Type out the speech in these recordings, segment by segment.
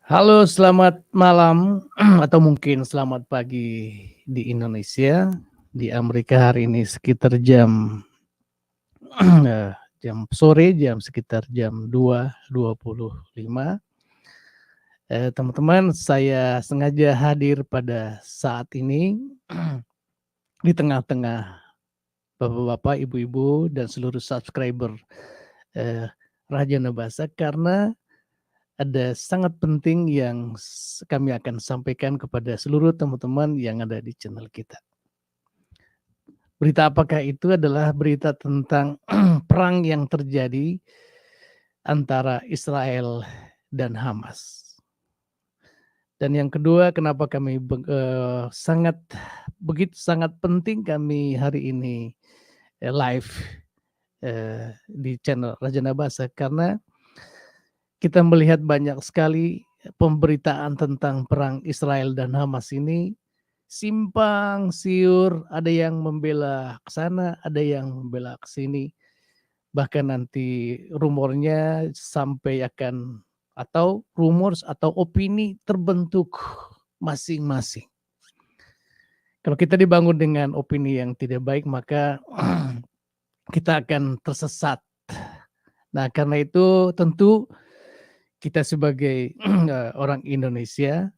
Halo, selamat malam atau mungkin selamat pagi di Indonesia. Di Amerika hari ini sekitar jam jam sore, sekitar jam 2.25. Teman-teman, saya sengaja hadir pada saat ini di tengah-tengah bapak-bapak, ibu-ibu, dan seluruh subscriber Raja Nebasa karena ada sangat penting yang kami akan sampaikan kepada seluruh teman-teman yang ada di channel kita. Berita apakah itu? Adalah berita tentang perang yang terjadi antara Israel dan Hamas. Dan yang kedua, kenapa kami sangat penting kami hari ini live di channel Raja Nebasa, karena kita melihat banyak sekali pemberitaan tentang perang Israel dan Hamas ini simpang siur, ada yang membela ke sana, ada yang membela ke sini. Bahkan nanti rumornya sampai akan atau rumors atau opini terbentuk masing-masing. Kalau kita dibangun dengan opini yang tidak baik, maka kita akan tersesat. Nah, karena itu tentu kita sebagai orang Indonesia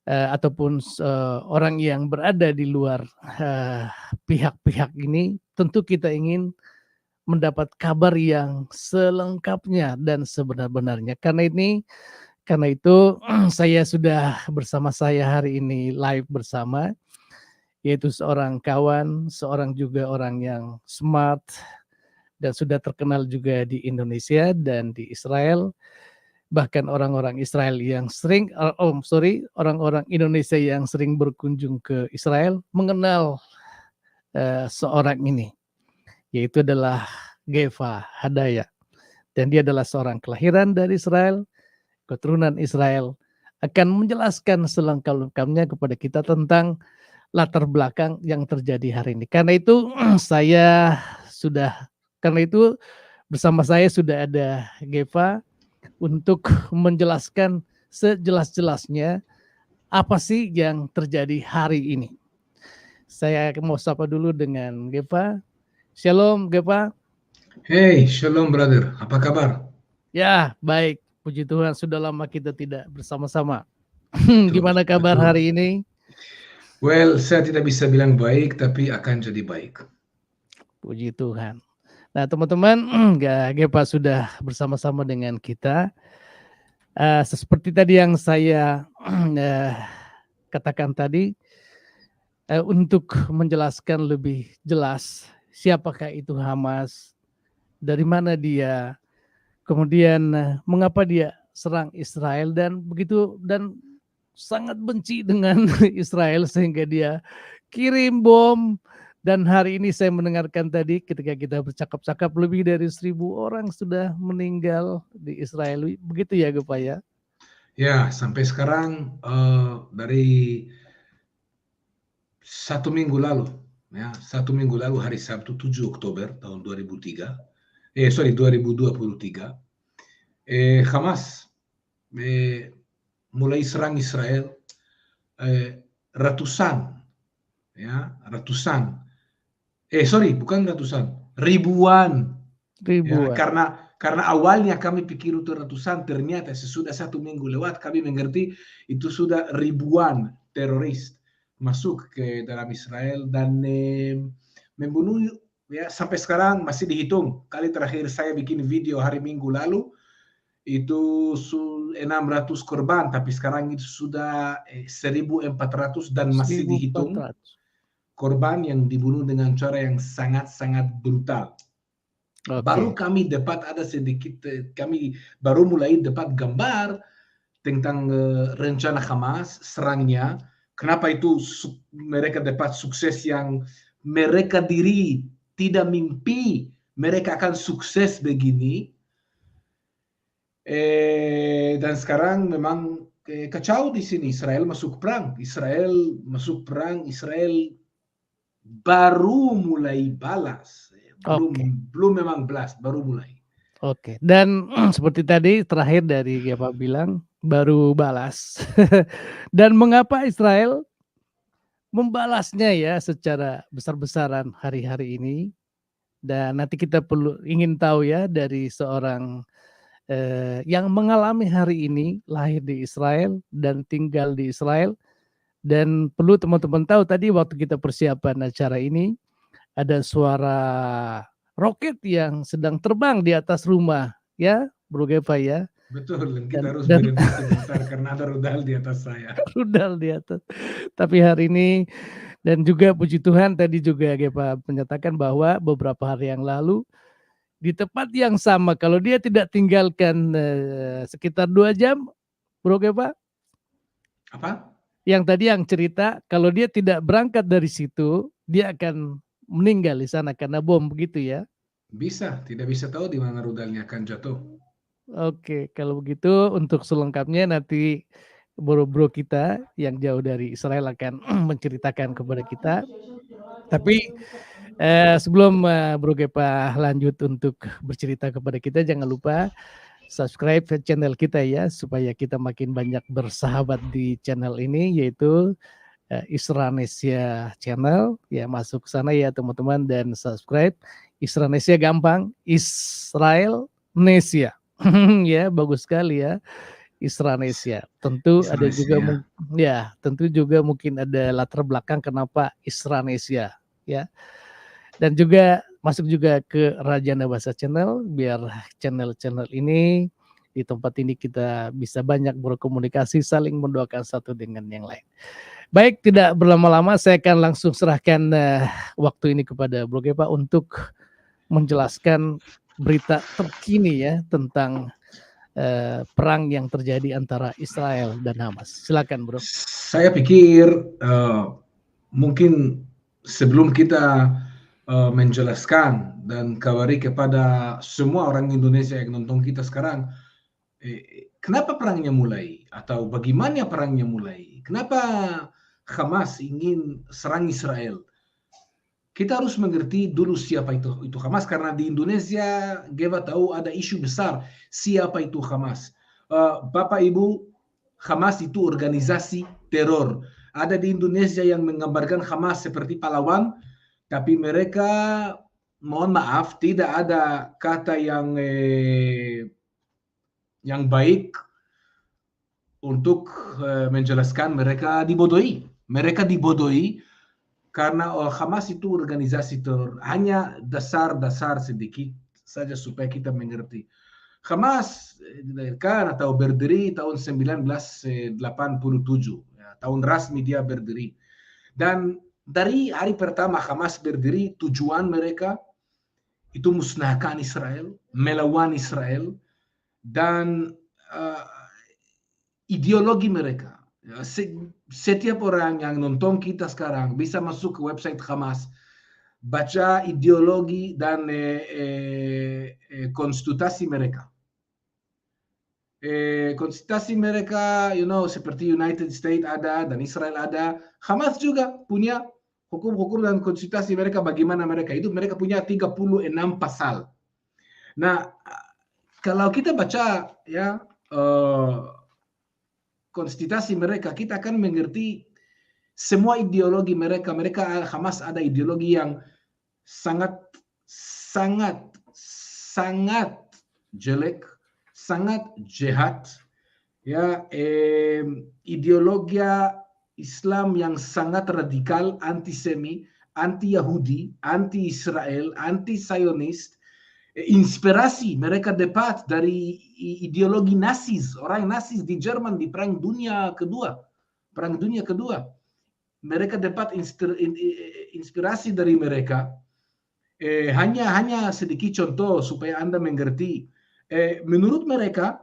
ataupun orang yang berada di luar pihak-pihak ini, tentu kita ingin mendapat kabar yang selengkapnya dan sebenar-benarnya. Karena itu saya sudah bersama saya hari ini live bersama, yaitu seorang kawan, seorang juga orang yang smart dan sudah terkenal juga di Indonesia dan di Israel. Bahkan orang-orang Israel yang sering, orang-orang Indonesia yang sering berkunjung ke Israel mengenal seorang ini, yaitu adalah Geva Hadaya. Dan dia adalah seorang kelahiran dari Israel, keturunan Israel, akan menjelaskan selengkap-lengkapnya kepada kita tentang latar belakang yang terjadi hari ini. Karena itu bersama saya sudah ada Geva untuk menjelaskan sejelas-jelasnya apa sih yang terjadi hari ini. Saya mau sapa dulu dengan Geva. Shalom Geva. Hey, shalom brother. Apa kabar? Ya, baik. Puji Tuhan, sudah lama kita tidak bersama-sama. Betul, Gimana kabar betul. hari ini? Well, saya tidak bisa bilang baik, tapi akan jadi baik. Puji Tuhan. Nah, teman-teman, Geva sudah bersama-sama dengan kita. Seperti tadi yang saya katakan tadi, untuk menjelaskan lebih jelas siapakah itu Hamas, dari mana dia, kemudian mengapa dia serang Israel dan sangat benci dengan Israel sehingga dia kirim bom. Dan hari ini saya mendengarkan tadi ketika kita bercakap-cakap lebih dari 1.000 orang sudah meninggal di Israel. Begitu ya Geva ya? Ya, sampai sekarang dari 1 minggu lalu, ya, 1 minggu lalu hari Sabtu 7 Oktober tahun 2023, 2023, Hamas mulai serang Israel ribuan. Ya, karena awalnya kami pikir itu ratusan, ternyata sesudah 1 minggu lewat kami mengerti itu sudah ribuan teroris masuk ke dalam Israel dan membunuh, ya, sampai sekarang masih dihitung. Kali terakhir saya bikin video hari Minggu lalu itu 600 korban, tapi sekarang itu sudah 1.400 dan masih dihitung korban yang dibunuh dengan cara yang sangat-sangat brutal. Okay. Baru kami dapat ada sedikit, kami baru mulai dapat gambar tentang rencana Hamas serangnya. Kenapa itu mereka dapat sukses yang mereka diri tidak mimpi mereka akan sukses begini. Dan sekarang memang kacau di sini. Israel masuk perang, Israel baru mulai balas, belum memang balas, baru mulai. Oke, dan seperti tadi terakhir dari Gepa bilang baru balas. Dan mengapa Israel membalasnya ya secara besar-besaran hari-hari ini? Dan nanti kita ingin tahu ya dari seorang yang mengalami hari ini, lahir di Israel dan tinggal di Israel. Dan perlu teman-teman tahu tadi waktu kita persiapan acara ini, ada suara roket yang sedang terbang di atas rumah, ya, Bro Gepa ya. Betul, kita harus berhenti sebentar karena ada rudal di atas saya. Rudal di atas. Tapi hari ini, dan juga puji Tuhan tadi juga Gepa menyatakan bahwa beberapa hari yang lalu, di tempat yang sama, kalau dia tidak tinggalkan sekitar 2 jam, Bro Gepa. Apa? Yang tadi yang cerita, kalau dia tidak berangkat dari situ, dia akan meninggal di sana karena bom, begitu ya? Bisa, tidak bisa tahu di mana rudalnya akan jatuh. Oke, kalau begitu untuk selengkapnya nanti bro-bro kita yang jauh dari Israel akan menceritakan kepada kita. Tapi sebelum Bro Gepa lanjut untuk bercerita kepada kita, jangan lupa subscribe channel kita ya, supaya kita makin banyak bersahabat di channel ini, yaitu Isranesia Channel. Ya, masuk ke sana ya teman-teman dan subscribe. Isranesia gampang, Israel Nesia. Ya, bagus sekali ya. Isranesia. Tentu Isranesia. ada juga ya, tentu juga mungkin ada latar belakang kenapa Isranesia ya. Dan juga masuk juga ke Rajana Bahasa Channel, biar channel-channel ini di tempat ini kita bisa banyak berkomunikasi, saling mendoakan satu dengan yang lain. Baik, tidak berlama-lama saya akan langsung serahkan waktu ini kepada Bro Gepa untuk menjelaskan berita terkini ya tentang perang yang terjadi antara Israel dan Hamas. Silakan, Bro. Saya pikir mungkin sebelum kita menjelaskan dan kabari kepada semua orang Indonesia yang nonton kita sekarang, kenapa perangnya mulai atau bagaimana perangnya mulai? Kenapa Hamas ingin serang Israel? Kita harus mengerti dulu siapa itu Hamas, karena di Indonesia Gepa tahu ada isu besar siapa itu Hamas. Bapak Ibu, Hamas itu organisasi teror. Ada di Indonesia yang menggambarkan Hamas seperti pahlawan, tapi mereka, mohon maaf, tidak ada kata yang baik untuk menjelaskan mereka dibodohi. Mereka dibodohi karena Hamas itu organisasi teror. Hanya dasar-dasar sedikit saja supaya kita mengerti. Hamas didirikan atau berdiri tahun 1987, ya, tahun resmi dia berdiri. Dan dari hari pertama Hamas berdiri, tujuan mereka itu musnahkan Israel, melawan Israel, dan ideologi mereka. Setiap orang yang nonton kita sekarang bisa masuk ke website Hamas, baca ideologi dan konstitusi mereka. Konstitusi mereka, seperti United States ada dan Israel ada, Hamas juga punya hukum-hukum dan konstitusi mereka, bagaimana mereka hidup. Mereka punya 36 pasal. Nah, kalau kita baca ya konstitusi mereka, kita akan mengerti semua ideologi mereka. Hamas ada ideologi yang sangat jelek, sangat jahat, ya, ideologi Islam yang sangat radikal, antisemi, anti-Yahudi, anti-Israel, anti-Zionis. Inspirasi mereka dapat dari ideologi Nazis, orang Nazis di Jerman di Perang Dunia Kedua. Mereka dapat inspirasi dari mereka. Hanya sedikit contoh supaya Anda mengerti. Menurut mereka,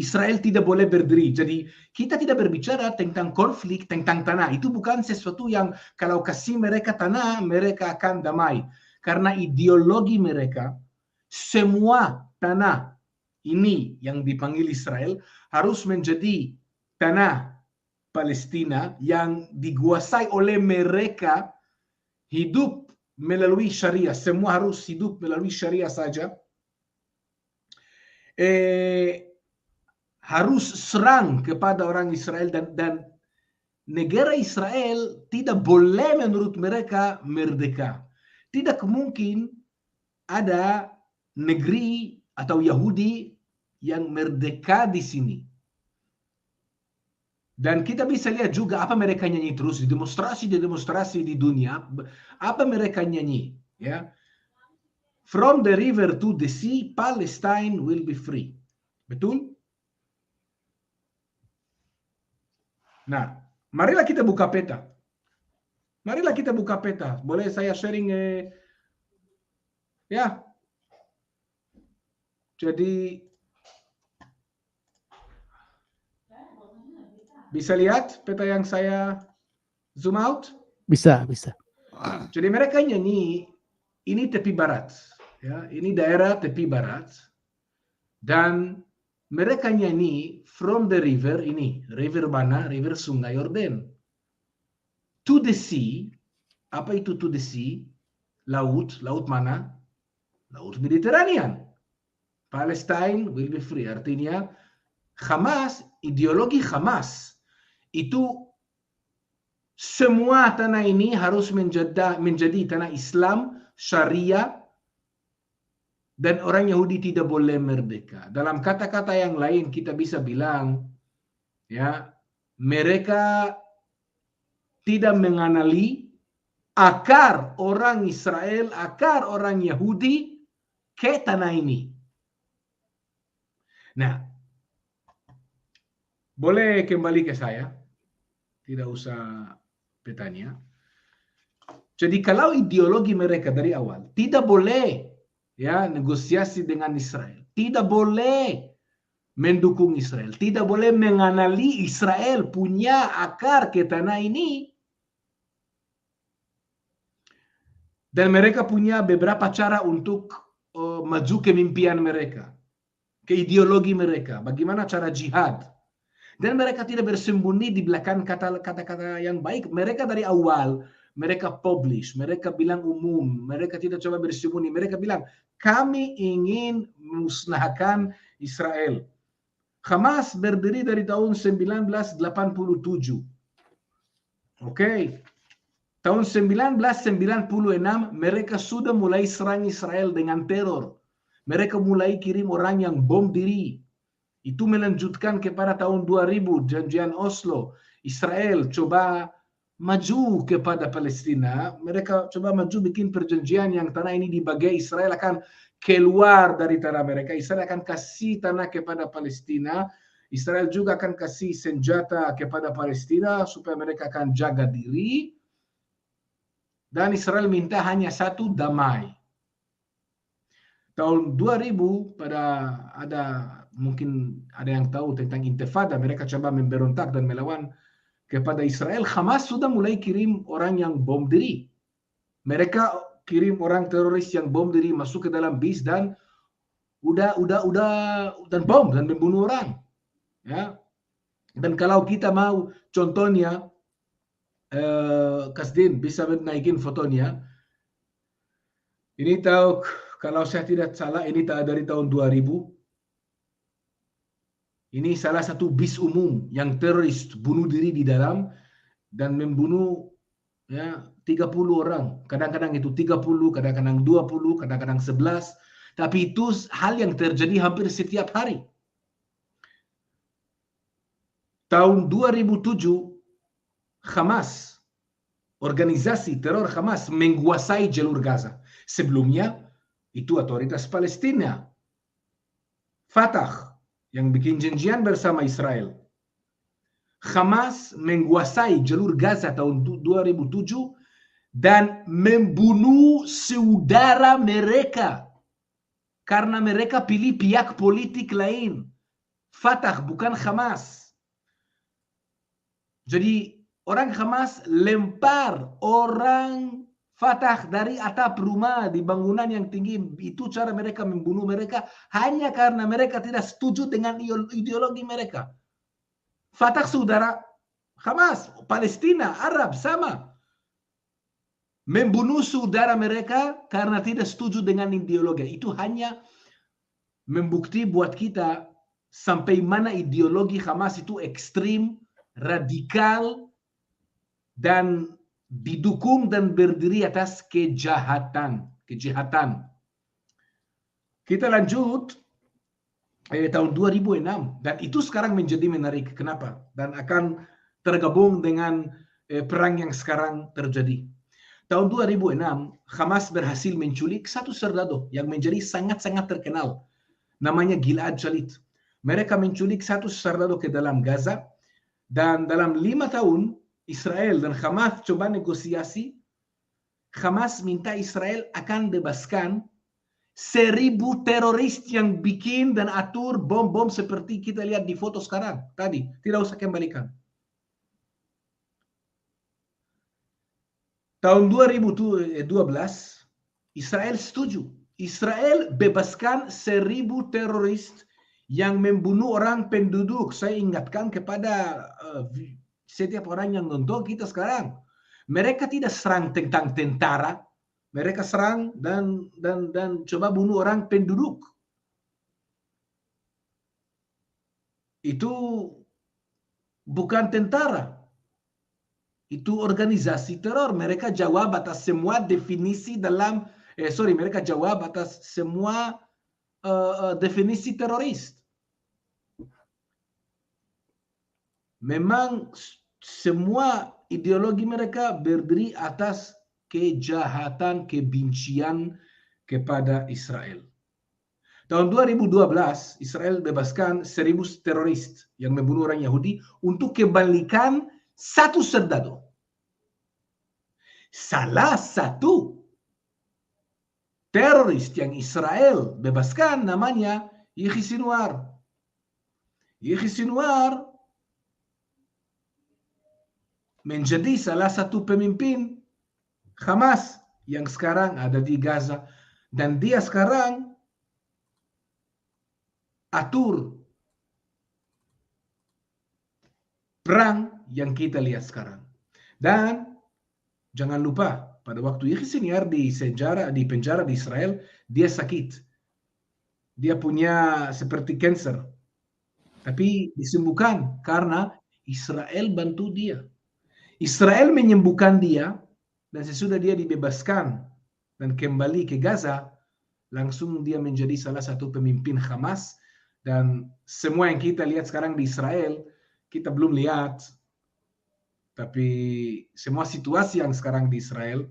Israel tidak boleh berdiri. Jadi kita tidak berbicara tentang konflik, tentang tanah. Itu bukan sesuatu yang kalau kasih mereka tanah, mereka akan damai. Karena ideologi mereka, semua tanah ini yang dipanggil Israel harus menjadi tanah Palestina yang dikuasai oleh mereka, hidup melalui syariah. Semua harus hidup melalui syariah saja. Harus serang kepada orang Israel dan negara Israel tidak boleh menurut mereka merdeka. Tidak mungkin ada negeri atau Yahudi yang merdeka di sini. Dan kita bisa lihat juga apa mereka nyanyi terus di demonstrasi di dunia. Apa mereka nyanyi? Ya, from the river to the sea, Palestine will be free. Betul? Nah, marilah kita buka peta. Marilah kita buka peta. Boleh saya sharing? Ya. Jadi bisa lihat peta yang saya zoom out? Bisa. Jadi mereka nyanyi, ini tepi barat. Ya, ini daerah tepi barat. Dan mereka nyanyi from the river, ini river mana? River Sungai Yordan. To the sea. Apa itu to the sea? Laut mana? Laut Mediterranean. Palestine will be free. Artinya Hamas, ideologi Hamas itu semua tanah ini harus menjadi tanah Islam, Syariah, dan orang Yahudi tidak boleh merdeka. Dalam kata-kata yang lain kita bisa bilang, ya, mereka tidak mengenali akar orang Israel, akar orang Yahudi ke tanah ini. Nah, boleh kembali ke saya, tidak usah petanya. Jadi kalau ideologi mereka dari awal tidak boleh ya negosiasi dengan Israel, tidak boleh mendukung Israel, tidak boleh mengenali Israel punya akar ke tanah ini. Dan mereka punya beberapa cara untuk maju ke mimpian mereka, ke ideologi mereka, bagaimana cara jihad. Dan mereka tidak bersembunyi di belakang kata-kata yang baik. Mereka dari awal, mereka publish, mereka bilang umum, mereka tidak coba bersembunyi. Mereka bilang, kami ingin musnahkan Israel. Hamas berdiri dari tahun 1987. Oke. Tahun 1996, mereka sudah mulai serang Israel dengan teror. Mereka mulai kirim orang yang bom diri. Itu melanjutkan kepada tahun 2000, janjian Oslo. Israel coba maju kepada Palestina. Mereka coba maju bikin perjanjian yang tanah ini dibagi. Israel akan keluar dari tanah mereka. Israel akan kasih tanah kepada Palestina. Israel juga akan kasih senjata kepada Palestina supaya mereka akan jaga diri. Dan Israel minta hanya satu, damai. Tahun 2000 mungkin ada yang tahu tentang intifada, mereka coba memberontak dan melawan kepada Israel. Hamas sudah mulai kirim orang yang bom diri. Mereka kirim orang teroris yang bom diri masuk ke dalam bis dan dan bom dan membunuh orang. Ya. Dan kalau kita mau contohnya, Kasdin bisa naikin fotonya. Ini tahu, kalau saya tidak salah, ini dari tahun 2000. Ini salah satu bis umum yang teroris bunuh diri di dalam dan membunuh ya 30 orang. Kadang-kadang itu 30, kadang-kadang 20, kadang-kadang 11. Tapi itu hal yang terjadi hampir setiap hari. Tahun 2007, Hamas, organisasi teror Hamas menguasai jalur Gaza. Sebelumnya, itu otoritas Palestina. Fatah yang bikin janjian bersama Israel. Hamas menguasai jalur Gaza tahun 2007 dan membunuh saudara mereka karena mereka pilih pihak politik lain. Fatah bukan Hamas. Jadi orang Hamas lempar orang Fatah dari atap rumah di bangunan yang tinggi, itu cara mereka membunuh mereka hanya karena mereka tidak setuju dengan ideologi mereka. Fatah saudara, Hamas, Palestina, Arab sama. Membunuh saudara mereka karena tidak setuju dengan ideologi. Itu hanya membukti buat kita sampai mana ideologi Hamas itu ekstrim, radikal, dan didukung dan berdiri atas kejahatan. Kita lanjut tahun 2006 dan itu sekarang menjadi menarik. Kenapa? Dan akan tergabung dengan perang yang sekarang terjadi. Tahun 2006 Hamas berhasil menculik satu serdadu yang menjadi sangat-sangat terkenal. Namanya Gilad Shalit. Mereka menculik satu serdadu ke dalam Gaza dan dalam 5 tahun Israel dan Hamas coba negosiasi. Hamas minta Israel akan bebaskan 1.000 teroris yang bikin dan atur bom-bom seperti kita lihat di foto sekarang. Tadi, tidak usah kembalikan. Tahun 2012, Israel setuju. Israel bebaskan 1.000 teroris yang membunuh orang penduduk. Saya ingatkan kepada setiap orang yang nonton kita sekarang. Mereka tidak serang tentang tentara, mereka serang dan coba bunuh orang penduduk. Itu bukan tentara, itu organisasi teror. Mereka jawab atas semua definisi dalam mereka jawab atas semua definisi teroris. Memang semua ideologi mereka berdiri atas kejahatan, kebencian kepada Israel. Tahun 2012, Israel bebaskan 1.000 teroris yang membunuh orang Yahudi untuk kembalikan satu serdadu. Salah satu teroris yang Israel bebaskan namanya Yahya Sinwar. Yahya Sinwar menjadi salah satu pemimpin Hamas yang sekarang ada di Gaza. Dan dia sekarang atur perang yang kita lihat sekarang. Dan jangan lupa, pada waktu Yahya Sinwar di penjara di Israel, dia sakit. Dia punya seperti kanker. Tapi disembuhkan karena Israel bantu dia. Israel menyembuhkan dia, dan sesudah dia dibebaskan dan kembali ke Gaza, langsung dia menjadi salah satu pemimpin Hamas. Dan semua yang kita lihat sekarang di Israel, kita belum lihat. Tapi semua situasi yang sekarang di Israel,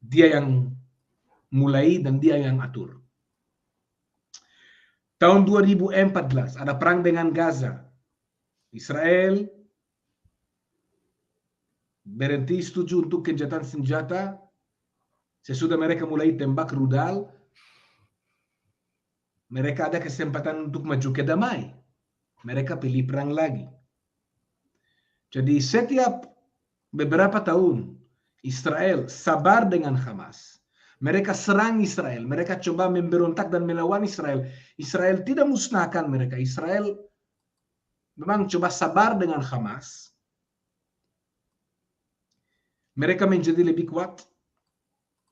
dia yang mulai dan dia yang atur. Tahun 2014 ada perang dengan Gaza. Israel berhenti setuju untuk gencatan senjata. Sesudah mereka mulai tembak rudal, mereka ada kesempatan untuk maju ke damai. Mereka pilih perang lagi. Jadi setiap beberapa tahun Israel sabar dengan Hamas. Mereka serang Israel, mereka coba memberontak dan melawan Israel. Israel tidak musnahkan mereka. Israel memang coba sabar dengan Hamas. Mereka menjadi lebih kuat.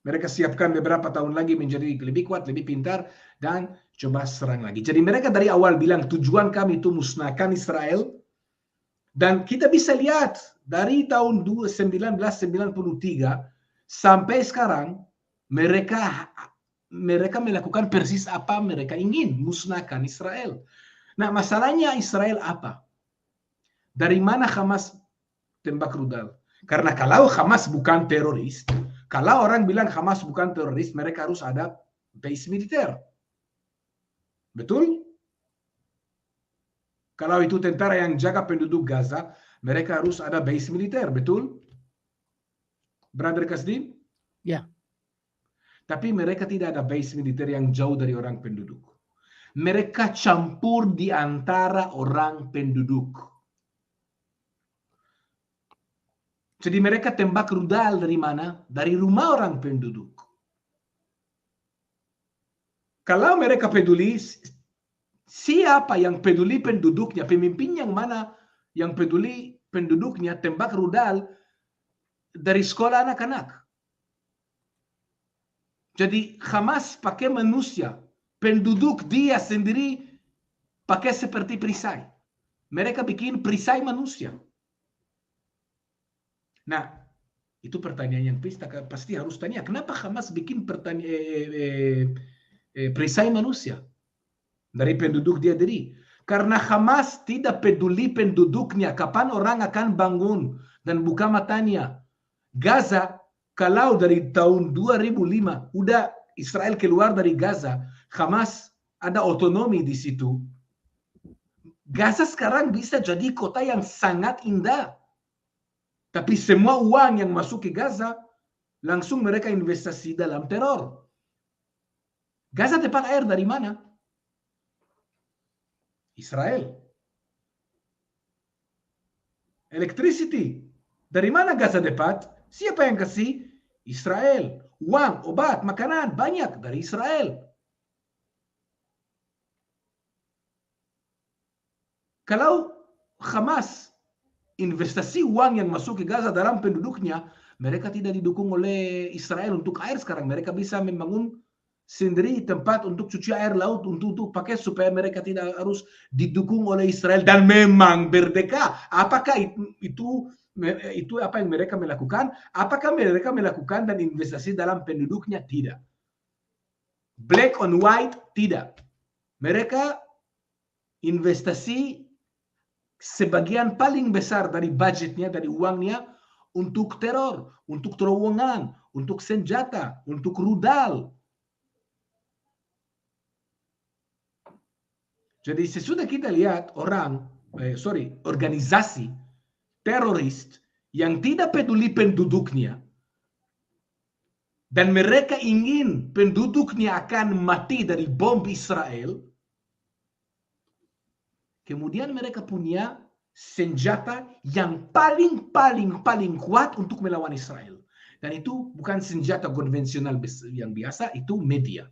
Mereka siapkan beberapa tahun lagi menjadi lebih kuat, lebih pintar, dan coba serang lagi. Jadi mereka dari awal bilang tujuan kami itu musnahkan Israel. Dan kita bisa lihat dari tahun 1993 sampai sekarang mereka melakukan persis apa mereka ingin, musnahkan Israel. Nah, masalahnya Israel apa? Dari mana Hamas tembak rudal? Karena kalau Hamas bukan teroris, kalau orang bilang Hamas bukan teroris, mereka harus ada base militer. Betul? Kalau itu tentara yang jaga penduduk Gaza, mereka harus ada base militer. Betul? Brother Kasdim? Ya. Tapi mereka tidak ada base militer yang jauh dari orang penduduk. Mereka campur di antara orang penduduk. Jadi mereka tembak rudal dari mana? Dari rumah orang penduduk. Kalau mereka peduli, siapa yang peduli penduduknya, pemimpin yang mana yang peduli penduduknya, tembak rudal dari sekolah anak-anak. Jadi Hamas pakai manusia, penduduk dia sendiri pakai seperti perisai. Mereka bikin perisai manusia. Nah, itu pertanyaan yang pasti harus tanya, kenapa Hamas bikin perisai manusia dari penduduk dia sendiri? Karena Hamas tidak peduli penduduknya, kapan orang akan bangun dan buka matanya. Gaza, kalau dari tahun 2005 udah Israel keluar dari Gaza, Hamas ada otonomi di situ. Gaza sekarang bisa jadi kota yang sangat indah. Tapi semua uang yang masuk ke Gaza, langsung mereka investasi dalam teror. Gaza dapat air dari mana? Israel. Electricity. Dari mana Gaza dapat? Siapa yang kasih? Israel. Uang, obat, makanan, banyak dari Israel. Kalau Hamas investasi uang yang masuk ke Gaza dalam penduduknya, mereka tidak didukung oleh Israel untuk air sekarang. Mereka bisa membangun sendiri tempat untuk cuci air laut untuk pakai supaya mereka tidak harus didukung oleh Israel dan memang berdeka. Apakah itu apa yang mereka melakukan? Apakah mereka melakukan dan investasi dalam penduduknya? Tidak. Black on white, tidak. Mereka investasi sebagian paling besar dari budgetnya, dari uangnya untuk teror, untuk terowongan, untuk senjata, untuk rudal. Jadi sesudah kita lihat organisasi teroris yang tidak peduli penduduknya dan mereka ingin penduduknya akan mati dari bom Israel, kemudian mereka punya senjata yang paling kuat untuk melawan Israel. Dan itu bukan senjata konvensional yang biasa, itu media.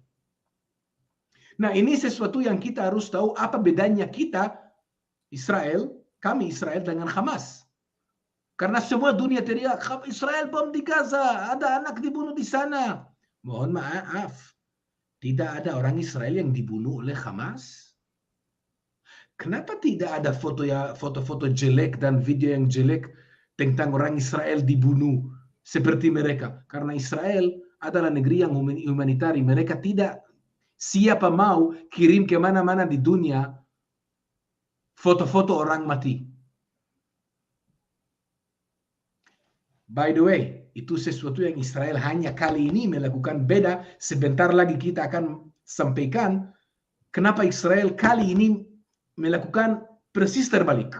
Nah, ini sesuatu yang kita harus tahu apa bedanya kita, kami Israel dengan Hamas. Karena semua dunia teriak, Israel bom di Gaza, ada anak dibunuh di sana. Mohon maaf, tidak ada orang Israel yang dibunuh oleh Hamas. Kenapa tidak ada foto-foto jelek dan video yang jelek tentang orang Israel dibunuh seperti mereka? Karena Israel adalah negeri yang humanitari. Mereka tidak siapa mau kirim kemana-mana di dunia foto-foto orang mati. By the way, itu sesuatu yang Israel hanya kali ini melakukan beda. Sebentar lagi kita akan sampaikan kenapa Israel kali ini melakukan persis terbalik.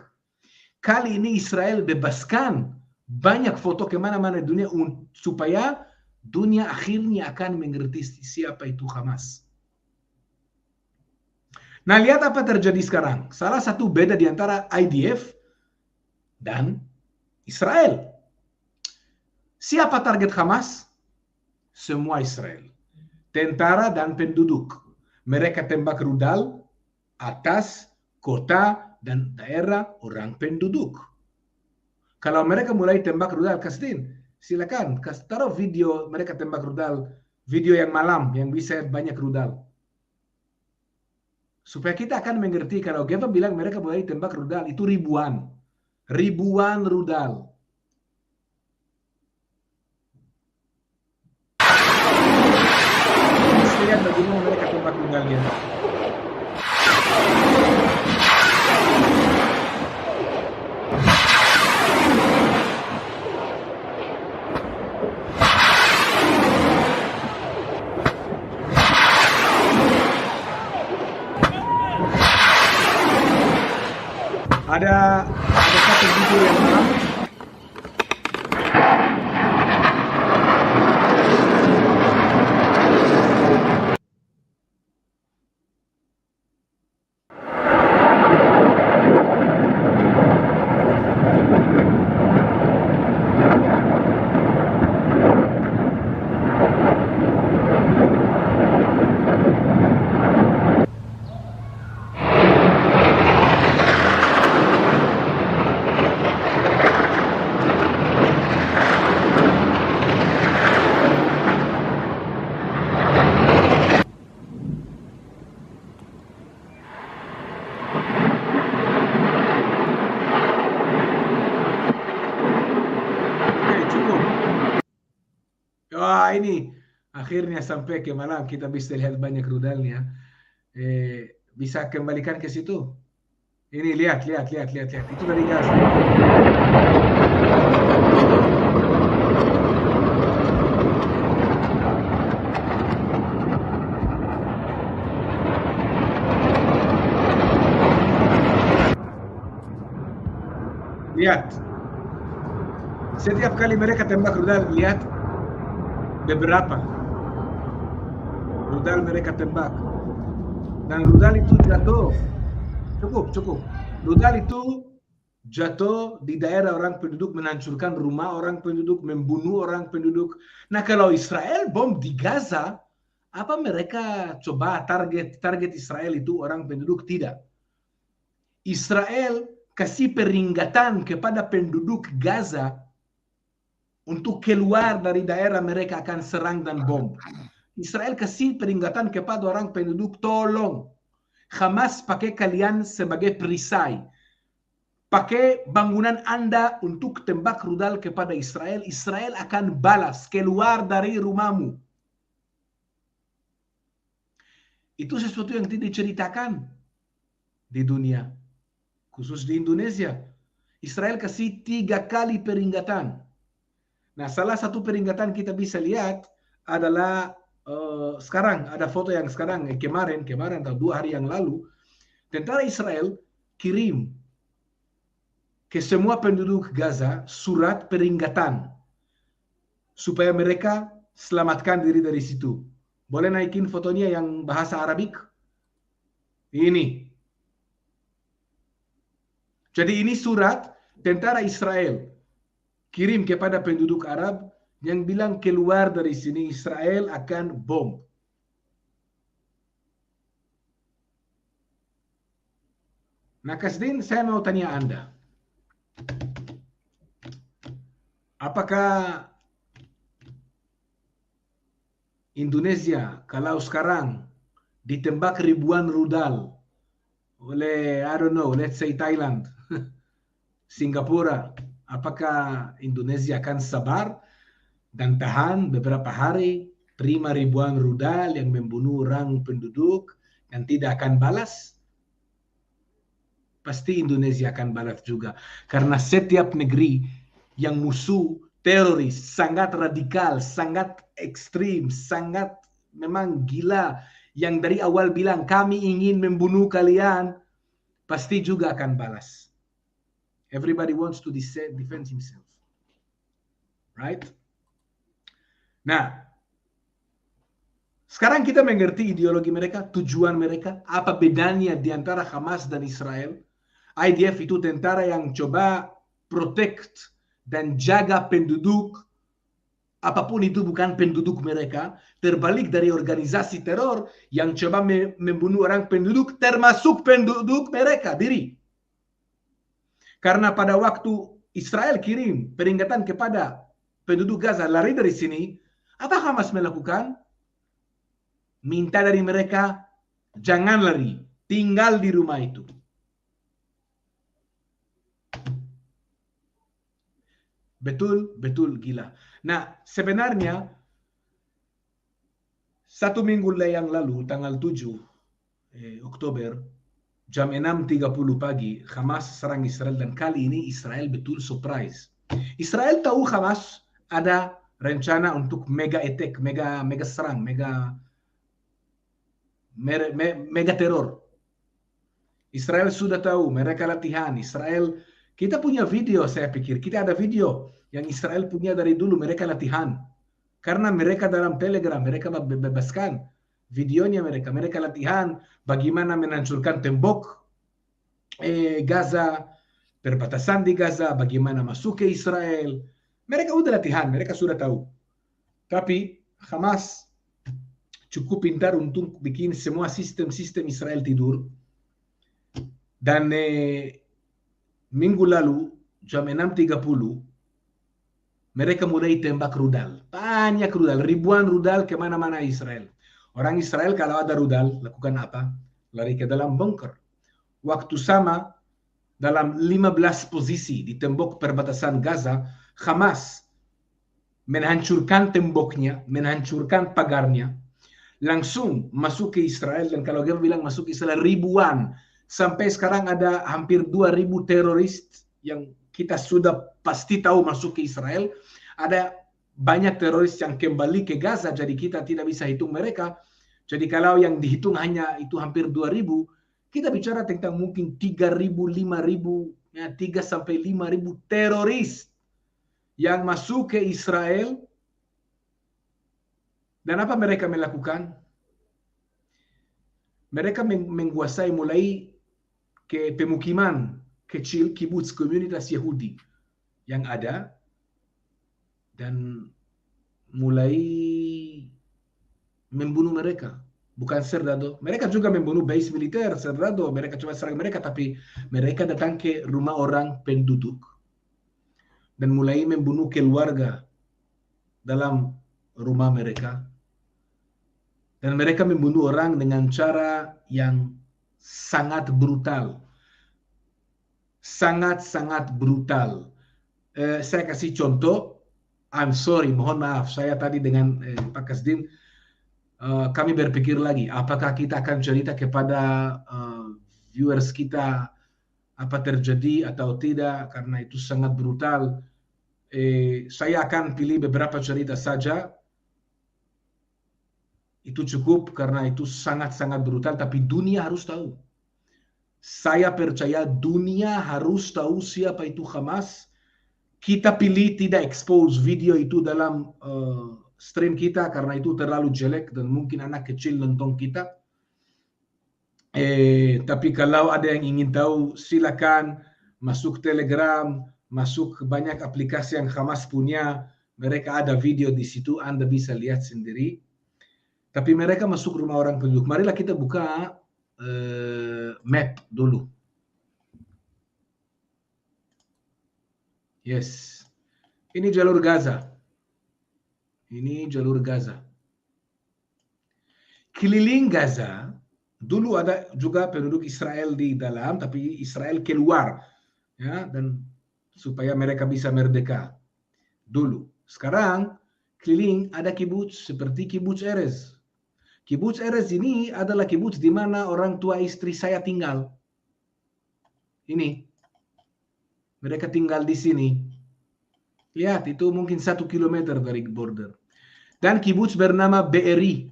Kali ini Israel bebaskan banyak foto kemana-mana di dunia supaya dunia akhirnya akan mengerti siapa itu Hamas. Nah, lihat apa terjadi sekarang. Salah satu beda di antara IDF dan Israel. Siapa target Hamas? Semua Israel. Tentara dan penduduk. Mereka tembak rudal atas kota dan daerah orang penduduk. Kalau mereka mulai tembak rudal, Kasdin, silakan taruh video mereka tembak rudal, video yang malam yang bisa banyak rudal. Supaya kita akan mengerti kalau Geva bilang mereka mulai tembak rudal, itu ribuan rudal. Lihat bagaimana mereka tembak rudalnya. Ada satu video yang malam. Akhirnya sampai ke malam kita bisa lihat banyak rudalnya. Bisa kembalikan ke situ. Ini lihat. Itu dari Gaza. Lihat. Setiap kali mereka tembak rudal, lihat beberapa rudal mereka tembak. Dan rudal itu jatuh. Cukup. Rudal itu jatuh di daerah orang penduduk, menghancurkan rumah orang penduduk, membunuh orang penduduk. Nah, kalau Israel bom di Gaza, apa mereka coba target Israel itu orang penduduk? Tidak. Israel kasih peringatan kepada penduduk Gaza untuk keluar dari daerah mereka akan serang dan bom. Israel kasih peringatan kepada orang penduduk, tolong, Hamas pakai kalian sebagai perisai. Pakai bangunan Anda untuk tembak rudal kepada Israel. Israel akan balas, keluar dari rumahmu. Itu sesuatu yang tidak diceritakan di dunia. Khusus di Indonesia. Israel kasih 3 kali peringatan. Nah, salah satu peringatan kita bisa lihat adalah sekarang, ada foto yang sekarang, kemarin atau 2 hari yang lalu, tentara Israel kirim ke semua penduduk Gaza surat peringatan supaya mereka selamatkan diri dari situ. Boleh naikin fotonya yang bahasa Arabik? Ini. Jadi ini surat tentara Israel kirim kepada penduduk Arab yang bilang keluar dari sini, Israel akan bom. Nah, Kasdin, saya mau tanya Anda. Apakah Indonesia kalau sekarang ditembak ribuan rudal oleh, I don't know, let's say Thailand, Singapura, apakah Indonesia akan sabar dan tahan beberapa hari, terima ribuan rudal yang membunuh orang penduduk dan tidak akan balas? Pasti Indonesia akan balas juga. Karena setiap negeri yang musuh teroris, sangat radikal, sangat ekstrim, sangat memang gila, yang dari awal bilang kami ingin membunuh kalian, pasti juga akan balas. Everybody wants to defend himself. Right? Nah, sekarang kita mengerti ideologi mereka, tujuan mereka, apa bedanya di antara Hamas dan Israel. IDF itu tentara yang coba protect dan jaga penduduk, apapun itu bukan penduduk mereka, terbalik dari organisasi teror yang coba membunuh orang penduduk, termasuk penduduk mereka diri. Karena pada waktu Israel kirim peringatan kepada penduduk Gaza lari dari sini, apa Hamas melakukan? Minta dari mereka, jangan lari, tinggal di rumah itu. Betul gila. Nah, sebenarnya 1 minggu yang lalu, tanggal 7 Oktober, jam 6.30 pagi, Hamas serang Israel, dan kali ini Israel betul surprise. Israel tahu Hamas ada rencana untuk mega attack, mega serang, mega teror. Israel sudah tahu, mereka latihan. Israel, kita punya video, saya pikir. Kita ada video yang Israel punya dari dulu, mereka latihan. Karena mereka dalam Telegram, mereka bebaskan videonya mereka latihan bagaimana menghancurkan tembok Gaza, perbatasan di Gaza, bagaimana masuk ke Israel. Mereka udah latihan, mereka sudah tahu. Tapi Hamas cukup pintar untuk bikin semua sistem Israel tidur. Dan minggu lalu, jam 6.30, mereka mulai tembak rudal. Banyak rudal, ribuan rudal kemana-mana Israel. Orang Israel kalau ada rudal, lakukan apa? Lari ke dalam bunker. Waktu sama, dalam 15 posisi di tembok perbatasan Gaza, Hamas menghancurkan temboknya, menghancurkan pagarnya, langsung masuk ke Israel. Dan kalau dia bilang masuk ke Israel ribuan, sampai sekarang ada hampir 2.000 teroris yang kita sudah pasti tahu masuk ke Israel. Ada banyak teroris yang kembali ke Gaza, jadi kita tidak bisa hitung mereka. Jadi kalau yang dihitung hanya itu hampir 2.000, kita bicara tentang mungkin 3.000, 5.000, ya, 3 sampai 5.000 teroris yang masuk ke Israel. Dan apa mereka melakukan? Mereka menguasai mulai ke pemukiman kecil, kibbutz, komunitas Yahudi yang ada, dan mulai membunuh mereka. Bukan serdadu. Mereka juga membunuh base militer, serdadu. Mereka coba serang mereka, tapi mereka datang ke rumah orang penduduk dan mulai membunuh keluarga dalam rumah mereka. Dan mereka membunuh orang dengan cara yang sangat brutal. Sangat-sangat brutal. Saya kasih contoh. I'm sorry, mohon maaf. Saya tadi dengan Pak Kasdim, kami berpikir lagi, apakah kita akan cerita kepada viewers kita apa terjadi atau tidak, karena itu sangat brutal. Saya akan pilih beberapa cerita saja. Itu cukup karena itu sangat-sangat brutal, tapi dunia harus tahu. Saya percaya dunia harus tahu siapa itu Hamas. Kita pilih tidak expose video itu dalam stream kita karena itu terlalu jelek dan mungkin anak kecil nonton kita. Tapi kalau ada yang ingin tahu, silakan masuk Telegram, masuk banyak aplikasi yang Hamas punya. Mereka ada video di situ, Anda bisa lihat sendiri. Tapi mereka masuk rumah orang penduduk. Marilah kita buka map dulu. Yes. Ini jalur Gaza. Ini jalur Gaza. Keliling Gaza, dulu ada juga penduduk Israel di dalam, tapi Israel keluar. Ya, dan supaya mereka bisa merdeka. Dulu. Sekarang, keliling ada kibbutz seperti kibbutz Erez. Kibbutz Erez ini adalah kibbutz di mana orang tua istri saya tinggal. Ini. Mereka tinggal di sini. Lihat, itu mungkin 1 kilometer dari border. Dan kibbutz bernama Be'eri.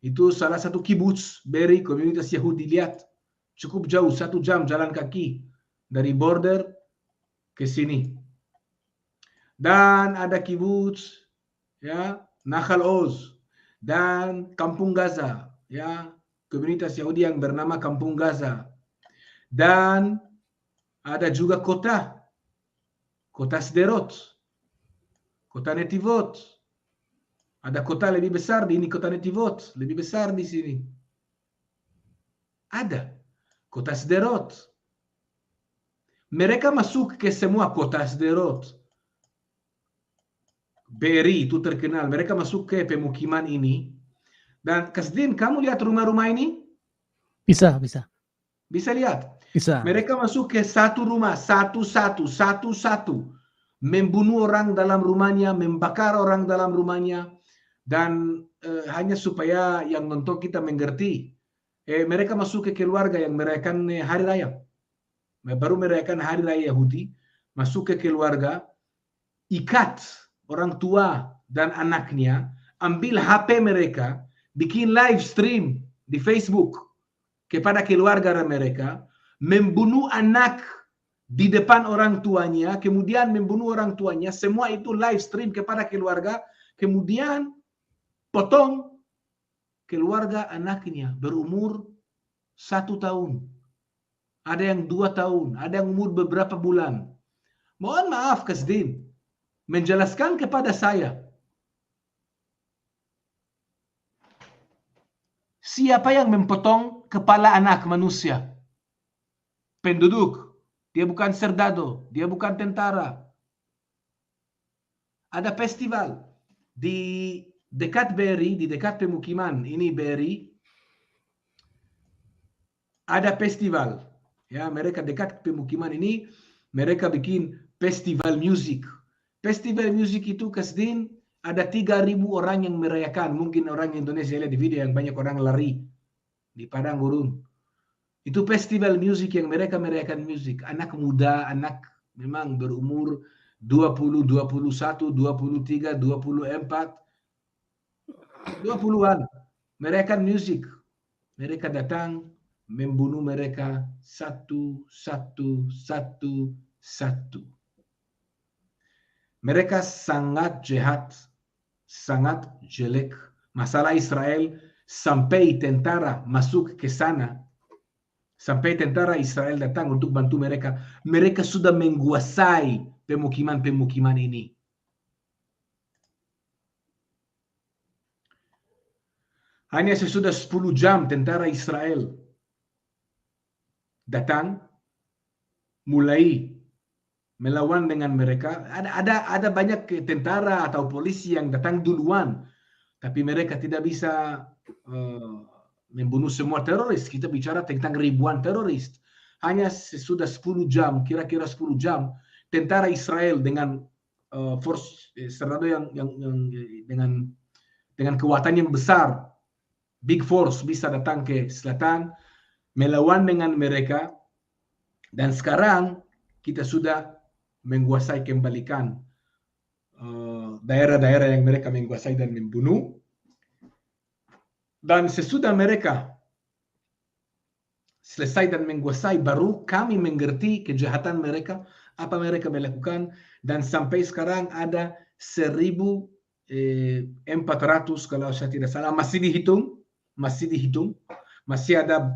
Itu salah satu kibbutz, Be'eri, komunitas Yahudi. Lihat, cukup jauh, 1 jam jalan kaki dari border ke sini. Dan ada kibbutz, ya, Nahal Oz. Dan Kampung Gaza, ya, komunitas Yahudi yang bernama Kampung Gaza. Dan ada juga kota Sderot, kota Netivot. Ada kota lebih besar di ini, kota Netivot, lebih besar di sini. Ada kota Sderot. Mereka masuk ke semua kota Sderot. Be'eri itu terkenal. Mereka masuk ke pemukiman ini. Dan Kasdim, kamu lihat rumah-rumah ini? Bisa. Bisa lihat? Bisa. Mereka masuk ke satu rumah, satu-satu. Membunuh orang dalam rumahnya, membakar orang dalam rumahnya. Dan hanya supaya yang nonton kita mengerti. Mereka masuk ke keluarga yang merayakan hari raya. Baru merayakan hari raya Yahudi. Masuk ke keluarga. Ikat orang tua dan anaknya, ambil HP mereka, bikin live stream di Facebook kepada keluarga mereka, membunuh anak di depan orang tuanya, kemudian membunuh orang tuanya, semua itu live stream kepada keluarga, kemudian potong keluarga anaknya berumur 1 tahun. Ada yang 2 tahun, ada yang umur beberapa bulan. Mohon maaf Kasdim, menjelaskan kepada saya, siapa yang memotong kepala anak manusia? Penduduk. Dia bukan serdadu, dia bukan tentara. Ada festival di dekat Be'eri, di dekat pemukiman ini Be'eri. Ada festival. Ya, mereka dekat pemukiman ini, mereka bikin festival musik. Festival musik itu Kasdin ada 3.000 orang yang merayakan. Mungkin orang Indonesia lihat di video yang banyak orang lari di padang gurun. Itu festival musik yang mereka merayakan musik. Anak muda, anak memang berumur 20, 21, 23, 24, 20-an. Merayakan musik. Mereka datang membunuh mereka satu. Mereka sangat jahat, sangat jelek. Masalah Israel sampai tentara masuk ke sana, sampai tentara Israel datang untuk bantu mereka. Mereka sudah menguasai pemukiman-pemukiman ini. Hanya sesudah 10 jam tentara Israel datang, mulai melawan dengan mereka. Ada banyak tentara atau polisi yang datang duluan, tapi mereka tidak bisa membunuh semua teroris. Kita bicara tentang ribuan teroris. Hanya sesudah 10 jam, kira-kira 10 jam, tentara Israel dengan force serrado yang dengan kekuatan yang besar, big force, bisa datang ke selatan, melawan dengan mereka. Dan sekarang kita sudah menguasai, kembalikan daerah-daerah yang mereka menguasai dan membunuh. Dan sesudah mereka selesai dan menguasai, baru kami mengerti kejahatan mereka, apa mereka melakukan. Dan sampai sekarang ada 1.400 kalau saya tidak salah, masih dihitung, masih ada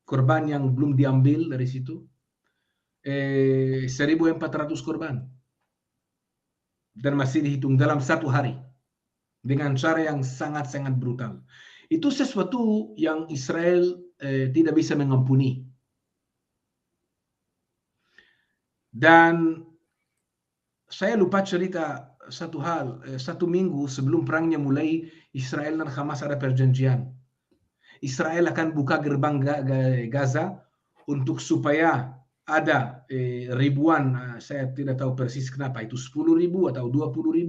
korban yang belum diambil dari situ. 1.400 korban, dan masih dihitung dalam satu hari dengan cara yang sangat-sangat brutal. Itu sesuatu yang Israel tidak bisa mengampuni. Dan saya lupa cerita satu hal. 1 minggu sebelum perangnya mulai, Israel dan Hamas ada perjanjian. Israel akan buka gerbang Gaza untuk supaya ada ribuan, saya tidak tahu persis kenapa, itu 10.000 atau 20.000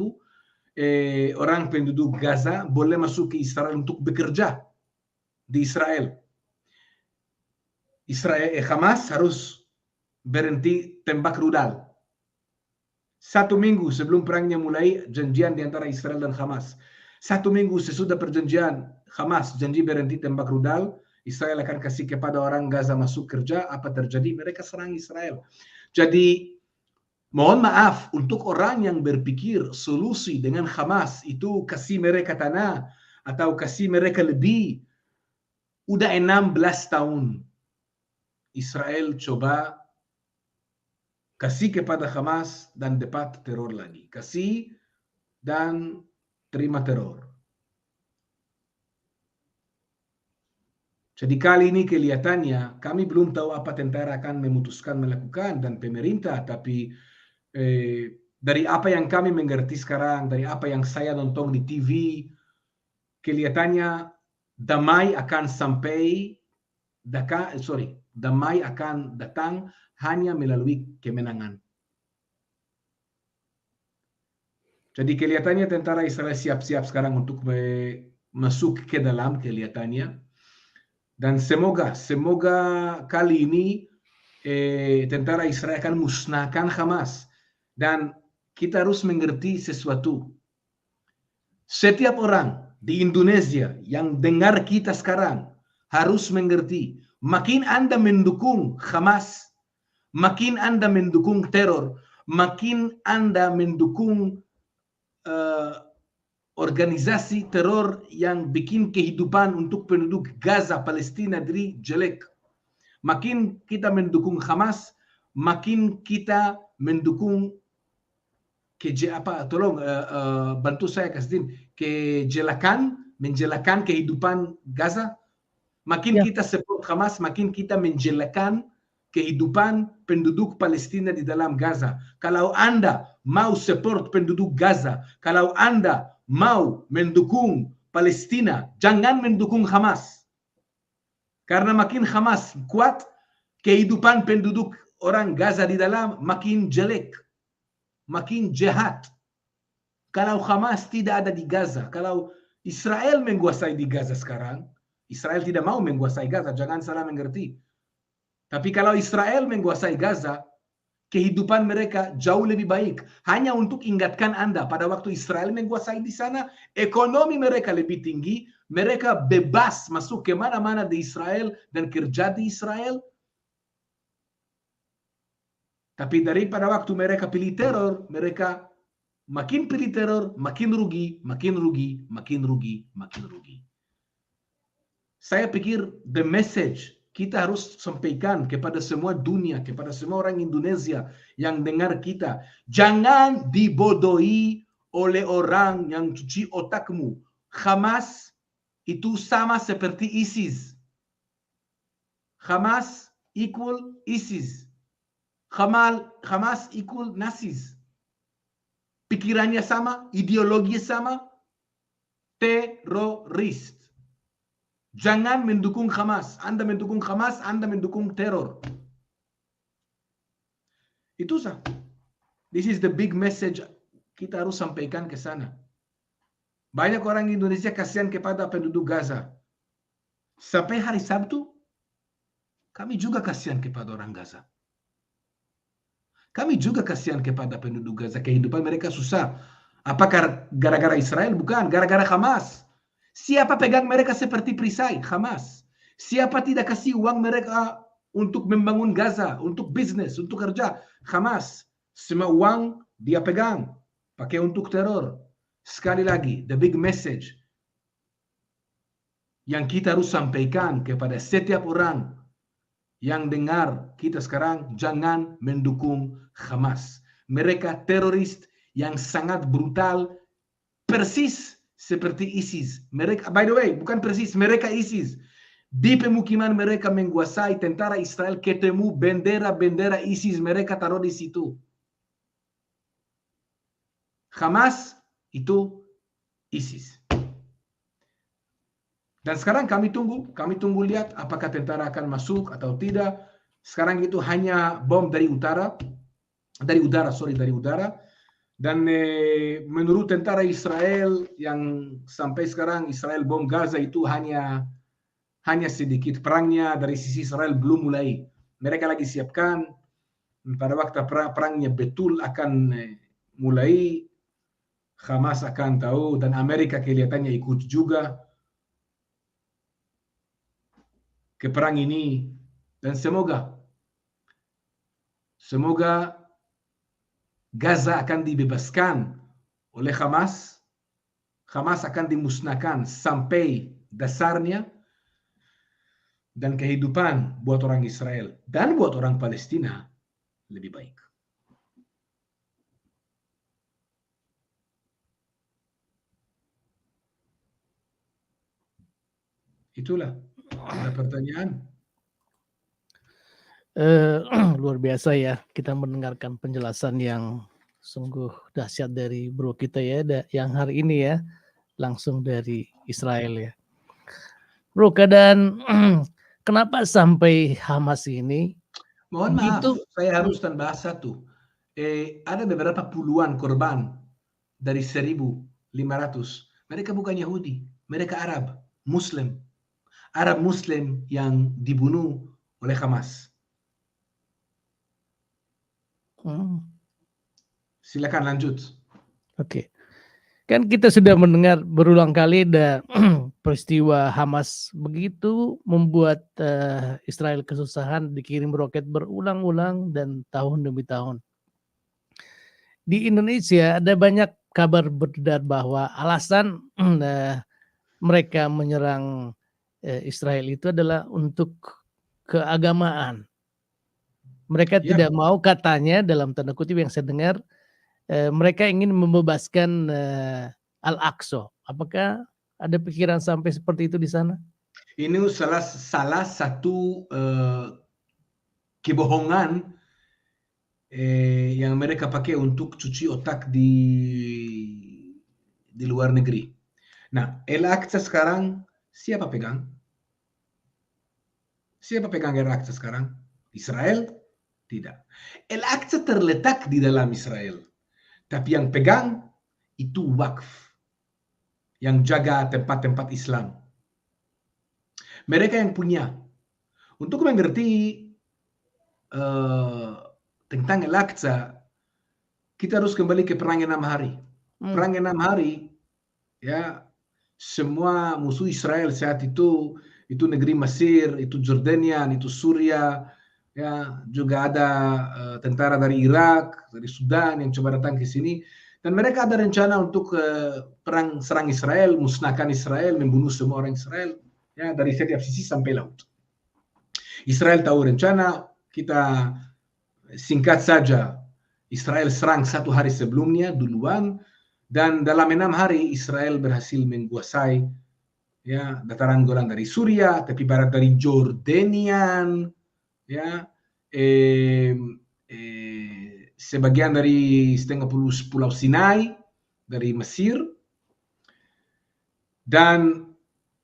orang penduduk Gaza boleh masuk ke Israel untuk bekerja di Israel. Hamas harus berhenti tembak rudal. 1 minggu sebelum perangnya mulai, janjian di antara Israel dan Hamas. 1 minggu sesudah perjanjian, Hamas janji berhenti tembak rudal, Israel akan kasih kepada orang Gaza masuk kerja. Apa terjadi? Mereka serang Israel. Jadi mohon maaf untuk orang yang berpikir solusi dengan Hamas itu kasih mereka tanah atau kasih mereka lebih. Udah 16 tahun Israel coba kasih kepada Hamas dan dapat teror lagi. Kasih dan terima teror. Jadi kali ini kelihatannya kami belum tahu apa tentara akan memutuskan melakukan dan pemerintah, tapi dari apa yang kami mengerti sekarang, dari apa yang saya nonton di TV, kelihatannya damai akan damai akan datang hanya melalui kemenangan. Jadi kelihatannya tentara Israel siap-siap sekarang untuk masuk ke dalam, kelihatannya. Dan semoga kali ini tentara Israel akan musnahkan Hamas. Dan kita harus mengerti sesuatu. Setiap orang di Indonesia yang dengar kita sekarang harus mengerti, makin Anda mendukung Hamas, makin Anda mendukung teror, makin Anda mendukung organisasi teror yang bikin kehidupan untuk penduduk Gaza, Palestina jadi jelek. Makin kita mendukung Hamas, makin kita mendukung bantu saya Kasdin, menjelekan kehidupan Gaza. Makin kita support Hamas, makin kita menjelekan kehidupan penduduk Palestina di dalam Gaza. Kalau Anda mau support penduduk Gaza, kalau Anda mau mendukung Palestina, jangan mendukung Hamas. Karena makin Hamas kuat, kehidupan penduduk orang Gaza di dalam makin jelek. makin jahat. Kalau Hamas tidak ada di Gaza, kalau Israel menguasai di Gaza sekarang, Israel tidak mau menguasai Gaza, jangan salah mengerti. Tapi kalau Israel menguasai Gaza, kehidupan mereka jauh lebih baik. Hanya untuk ingatkan Anda, pada waktu Israel menguasai di sana, ekonomi mereka lebih tinggi, mereka bebas masuk ke mana-mana di Israel dan kerja di Israel. Tapi daripada waktu mereka pilih teror, mereka makin pilih teror, makin rugi, makin rugi, makin rugi, makin rugi. Saya pikir the message kita harus sampaikan kepada semua dunia, kepada semua orang Indonesia yang dengar kita. Jangan dibodohi oleh orang yang cuci otakmu. Hamas itu sama seperti ISIS. Hamas equal ISIS. Hamas equal Nazis. Pikirannya sama, ideologi sama, teroris. Jangan mendukung Hamas. Anda mendukung Hamas, Anda mendukung teror. Itu sah. This is the big message kita harus sampaikan ke sana. Banyak orang Indonesia kasihan kepada penduduk Gaza. Sampai hari Sabtu, kami juga kasihan kepada orang Gaza. Kami juga kasihan kepada penduduk Gaza. Kehidupan mereka susah. Apakah gara-gara Israel? Bukan. Gara-gara Hamas. Siapa pegang mereka seperti perisai? Hamas. Siapa tidak kasih uang mereka untuk membangun Gaza, untuk bisnis, untuk kerja? Hamas. Semua uang dia pegang. Pakai untuk teror. Sekali lagi, the big message yang kita harus sampaikan kepada setiap orang yang dengar kita sekarang, jangan mendukung Hamas. Mereka teroris yang sangat brutal, persis seperti ISIS. Mereka, by the way, bukan persis, mereka ISIS. Di pemukiman mereka menguasai, tentara Israel ketemu bendera-bendera ISIS, mereka taruh di situ. Hamas itu ISIS. Dan sekarang kami tunggu lihat apakah tentara akan masuk atau tidak. Sekarang itu hanya bom dari udara. Dan menurut tentara Israel yang sampai sekarang Israel bom Gaza itu hanya sedikit. Perangnya dari sisi Israel belum mulai. Mereka lagi siapkan pada waktu perangnya betul akan mulai. Hamas akan tahu dan Amerika kelihatannya ikut juga ke perang ini, dan semoga Gaza akan dibebaskan oleh Hamas. Hamas akan dimusnahkan sampai dasarnya, dan kehidupan buat orang Israel dan buat orang Palestina lebih baik. Itulah. Ada pertanyaan? Luar biasa ya, kita mendengarkan penjelasan yang sungguh dahsyat dari bro kita ya, yang hari ini ya, langsung dari Israel ya. Bro, keadaan kenapa sampai Hamas ini? Mohon maaf, saya harus tambah satu. Ada beberapa puluhan korban dari 1.500. Mereka bukan Yahudi, mereka Arab, Muslim. Arab Muslim yang dibunuh oleh Hamas. Silakan lanjut. Oke. Kan kita sudah mendengar berulang kali ada peristiwa Hamas begitu membuat Israel kesusahan, dikirim roket berulang-ulang dan tahun demi tahun. Di Indonesia ada banyak kabar beredar bahwa alasan mereka menyerang Israel itu adalah untuk keagamaan. Mereka tidak mau, katanya dalam tanda kutip yang saya dengar, mereka ingin membebaskan Al-Aqsa. Apakah ada pikiran sampai seperti itu di sana? Ini salah satu kebohongan yang mereka pakai untuk cuci otak di luar negeri. Nah, Al-Aqsa sekarang siapa pegang? Siapa pegang Al-Aqsa sekarang? Israel? Tidak. Al-Aqsa terletak di dalam Israel. Tapi yang pegang itu wakf, yang jaga tempat-tempat Islam. Mereka yang punya. Untuk mengerti tentang Al-Aqsa, kita harus kembali ke perang 6 hari. Perang 6 hari, ya, semua musuh Israel saat itu negeri Mesir, itu Jordanian, itu Suria, ya, juga ada tentara dari Irak, dari Sudan yang coba datang ke sini. Dan mereka ada rencana untuk perang serang Israel, musnahkan Israel, membunuh semua orang Israel, ya, dari setiap sisi sampai laut. Israel tahu rencana, kita singkat saja, Israel serang 1 hari sebelumnya duluan, dan dalam 6 hari Israel berhasil menguasai, ya, dataran Golan dari Suria, tepi barat dari Jordanian, ya, sebagian dari setengah pulau Sinai dari Mesir, dan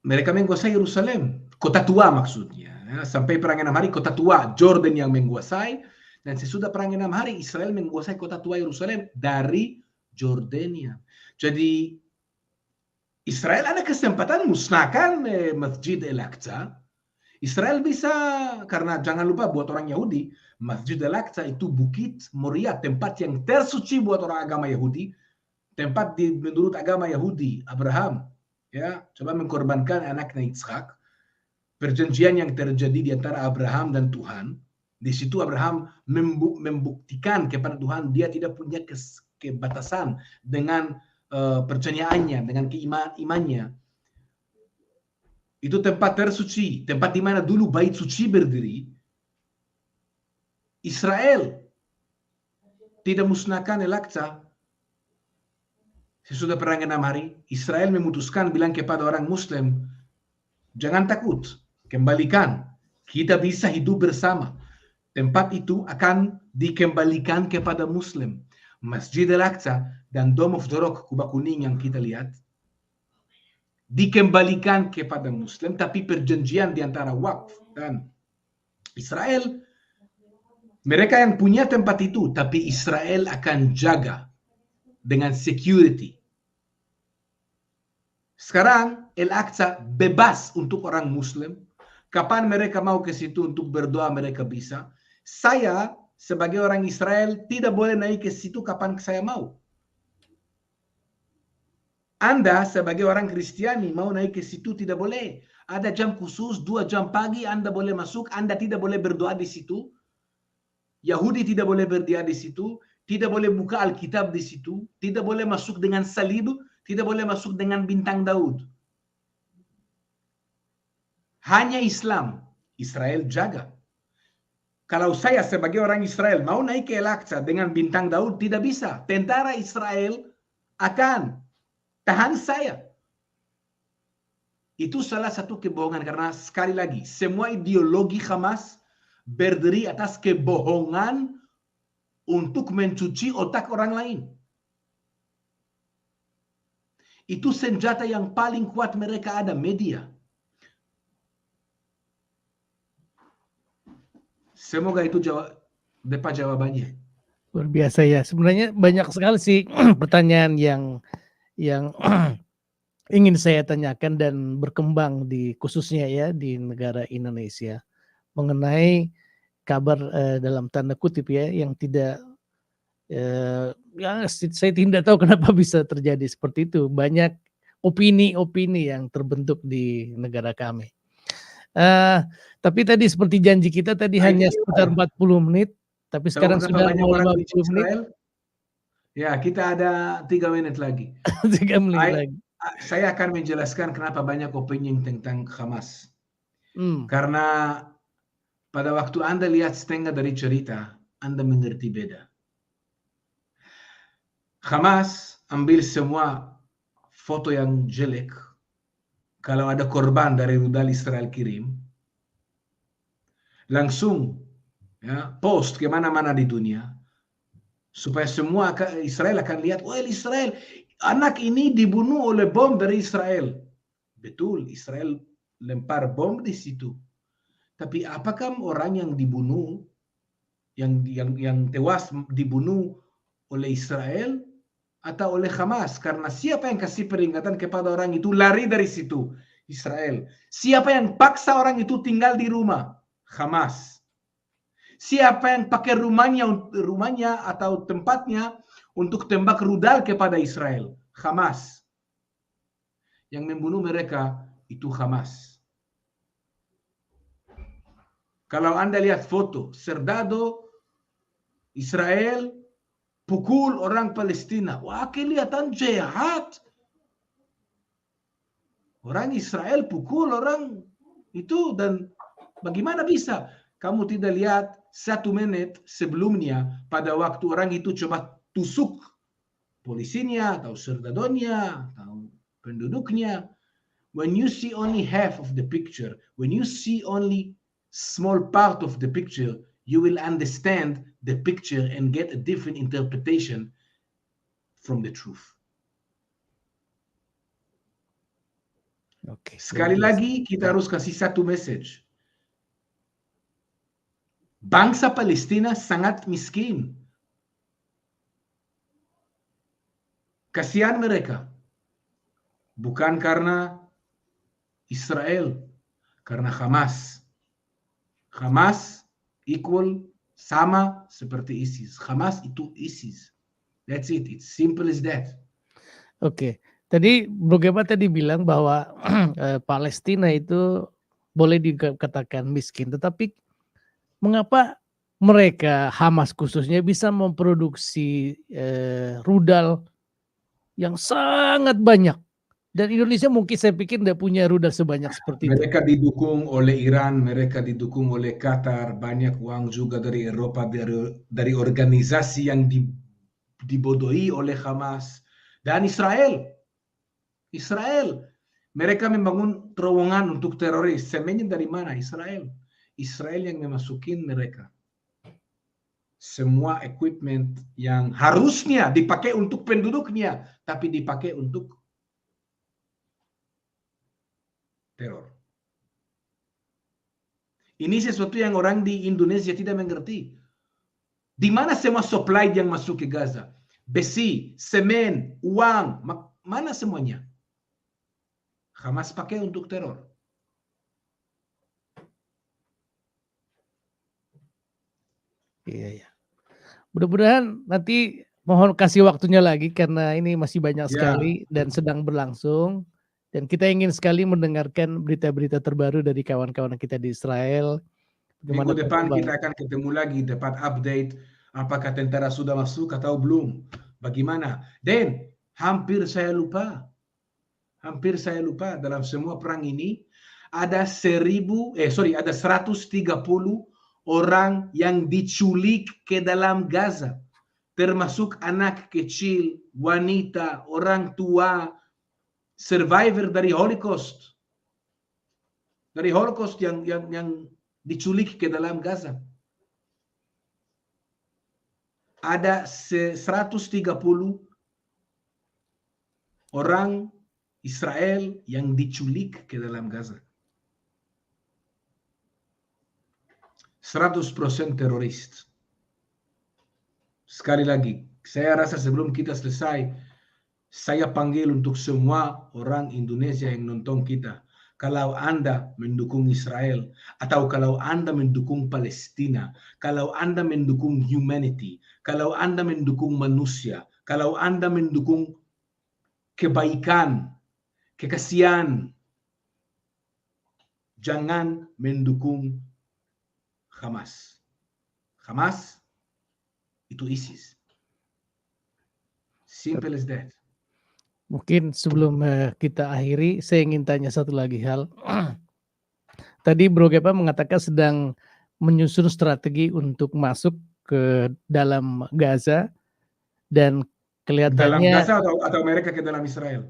mereka menguasai Yerusalem, kota tua maksudnya, ya, sampai perang 6 hari kota tua Jordan yang menguasai, dan sesudah perang 6 hari Israel menguasai kota tua Yerusalem dari Jordania. Jadi Israel ada kesempatan musnahkan Masjid Al-Aqsa. Israel bisa, karena jangan lupa buat orang Yahudi, Masjid Al-Aqsa itu Bukit Moria, tempat yang tersuci buat orang agama Yahudi, tempat menurut agama Yahudi Abraham, ya, coba mengkorbankan anaknya Ishak, perjanjian yang terjadi di antara Abraham dan Tuhan. Di situ Abraham membuktikan kepada Tuhan dia tidak punya kebatasan dengan percayaannya, dengan imannya. Itu tempat tersuci, tempat di mana dulu bait suci berdiri. Israel tidak musnahkan Al-Aqsa. Sesudah perang 6 hari, Israel memutuskan bilang kepada orang Muslim, jangan takut, kembalikan. Kita bisa hidup bersama. Tempat itu akan dikembalikan kepada Muslim. Masjid Al-Aqsa dan Dome of the Rock, kubah kuning yang kita lihat, dikembalikan kepada Muslim, tapi perjanjian di antara Waqf dan Israel, mereka yang punya tempat itu, tapi Israel akan jaga dengan security. Sekarang Al-Aqsa bebas untuk orang Muslim. Kapan mereka mau ke situ untuk berdoa, mereka bisa. Saya sebagai orang Israel tidak boleh naik ke situ kapan saya mau. Anda sebagai orang Kristiani mau naik ke situ tidak boleh. Ada jam khusus, 2 jam pagi Anda boleh masuk, Anda tidak boleh berdoa di situ. Yahudi tidak boleh berdoa di situ, tidak boleh buka Alkitab di situ, tidak boleh masuk dengan salib, tidak boleh masuk dengan bintang Daud. Hanya Islam, Israel jaga. Kalau saya sebagai orang Israel mau naik ke Al-Aqsa dengan bintang Daud, tidak bisa. Tentara Israel akan tahan saya. Itu salah satu kebohongan, karena sekali lagi, semua ideologi Hamas berdiri atas kebohongan untuk mencuci otak orang lain. Itu senjata yang paling kuat mereka ada, media. Semoga itu dapat jawabannya. Luar biasa ya. Sebenarnya banyak sekali sih pertanyaan yang ingin saya tanyakan dan berkembang di khususnya ya di negara Indonesia mengenai kabar dalam tanda kutip ya yang tidak ya saya tidak tahu kenapa bisa terjadi seperti itu. Banyak opini-opini yang terbentuk di negara kami. Tapi tadi seperti janji kita tadi hanya sekitar 40 menit, tapi sekarang sudah mau 50 menit. Ya, kita ada 3 menit lagi. 3 menit lagi. Saya akan menjelaskan kenapa banyak opini tentang Hamas. Karena pada waktu Anda lihat setengah dari cerita, Anda mengerti beda. Hamas ambil semua foto yang jelek. Kalau ada korban dari rudal Israel kirim, langsung ya, post kemana-mana di dunia, supaya semua Israel akan lihat, well, Israel, anak ini dibunuh oleh bom dari Israel. Betul, Israel lempar bom di situ. Tapi apakah orang yang dibunuh, yang tewas dibunuh oleh Israel atau oleh Hamas. Karena siapa yang kasih peringatan kepada orang itu lari dari situ? Israel. Siapa yang paksa orang itu tinggal di rumah? Hamas. Siapa yang pakai rumahnya atau tempatnya untuk tembak rudal kepada Israel? Hamas. Yang membunuh mereka itu Hamas. Kalau Anda lihat foto, serdado Israel pukul orang Palestina. Wah, kelihatan jahat. Orang Israel pukul orang itu, dan bagaimana bisa kamu tidak lihat 1 menit sebelumnya pada waktu orang itu coba tusuk polisinya atau serdadonya atau penduduknya. When you see only half of the picture, when you see only small part of the picture, you will understand the picture and get a different interpretation from the truth. Okay. Sekali lagi kita harus kasih satu message. Bangsa Palestina sangat miskin. Kasihan mereka. Bukan karena Israel, karena Hamas. Hamas equal sama seperti ISIS. Hamas itu ISIS. That's it. It's simple as that. Oke. Tadi Bro Gema tadi bilang bahwa Palestina itu boleh dikatakan miskin, tetapi mengapa mereka, Hamas khususnya, bisa memproduksi rudal yang sangat banyak? Dan Indonesia mungkin saya pikir tidak punya rudal sebanyak seperti itu. Mereka didukung oleh Iran, mereka didukung oleh Qatar, banyak uang juga dari Eropa, dari organisasi yang dibodohi oleh Hamas. Dan Israel, mereka membangun terowongan untuk teroris. Semennya dari mana? Israel yang memasukin mereka. Semua equipment yang harusnya dipakai untuk penduduknya, tapi dipakai untuk teror. Ini sesuatu yang orang di Indonesia tidak mengerti. Di mana semua supply yang masuk ke Gaza? Besi, semen, uang, mana semuanya? Hamas pakai untuk teror. Iya, ya. Mudah-mudahan nanti mohon kasih waktunya lagi karena ini masih banyak sekali dan sedang berlangsung. Dan kita ingin sekali mendengarkan berita-berita terbaru dari kawan-kawan kita di Israel. Minggu depan kita akan ketemu lagi, dapat update apakah tentara sudah masuk atau belum. Bagaimana? Dan hampir saya lupa dalam semua perang ini ada 130 orang yang diculik ke dalam Gaza, termasuk anak kecil, wanita, orang tua, survivor dari Holocaust. Yang diculik ke dalam Gaza. Ada 130 orang Israel yang diculik ke dalam Gaza. 100% teroris. Sekali lagi, saya rasa sebelum kita selesai, saya panggil untuk semua orang Indonesia yang nonton kita. Kalau Anda mendukung Israel, atau kalau Anda mendukung Palestina, kalau Anda mendukung humanity, kalau Anda mendukung manusia, kalau Anda mendukung kebaikan, kekasihan, jangan mendukung Hamas. Hamas itu ISIS. Simple as that. Mungkin sebelum kita akhiri, saya ingin tanya satu lagi hal. Tadi Bro Gema mengatakan sedang menyusun strategi untuk masuk ke dalam Gaza, dan kelihatannya dalam Gaza atau mereka ke dalam Israel?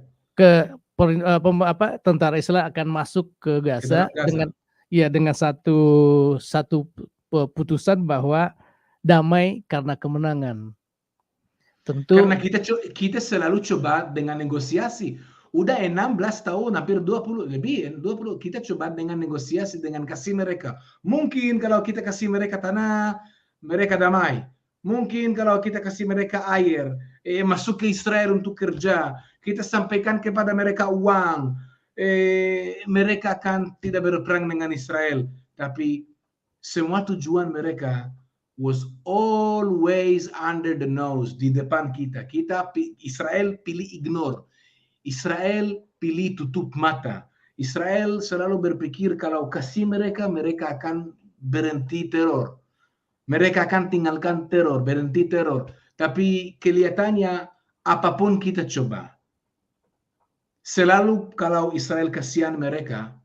Tentara Israel akan masuk ke Gaza, dengan satu putusan bahwa damai karena kemenangan. Tentu karena kita selalu coba dengan negosiasi. Udah 16 tahun, hampir 20 kita coba dengan negosiasi, dengan kasih mereka. Mungkin kalau kita kasih mereka tanah, mereka damai. Mungkin kalau kita kasih mereka air, masuk ke Israel untuk kerja, kita sampaikan kepada mereka uang, mereka akan tidak berperang dengan Israel. Tapi semua tujuan mereka was always under the nose, di depan kita. Israel pilih ignore. Israel pilih tutup mata. Israel selalu berpikir kalau kasih mereka, mereka akan berhenti teror. Mereka akan tinggalkan teror, berhenti teror. Tapi kelihatannya apapun kita coba, selalu kalau Israel kasihan mereka,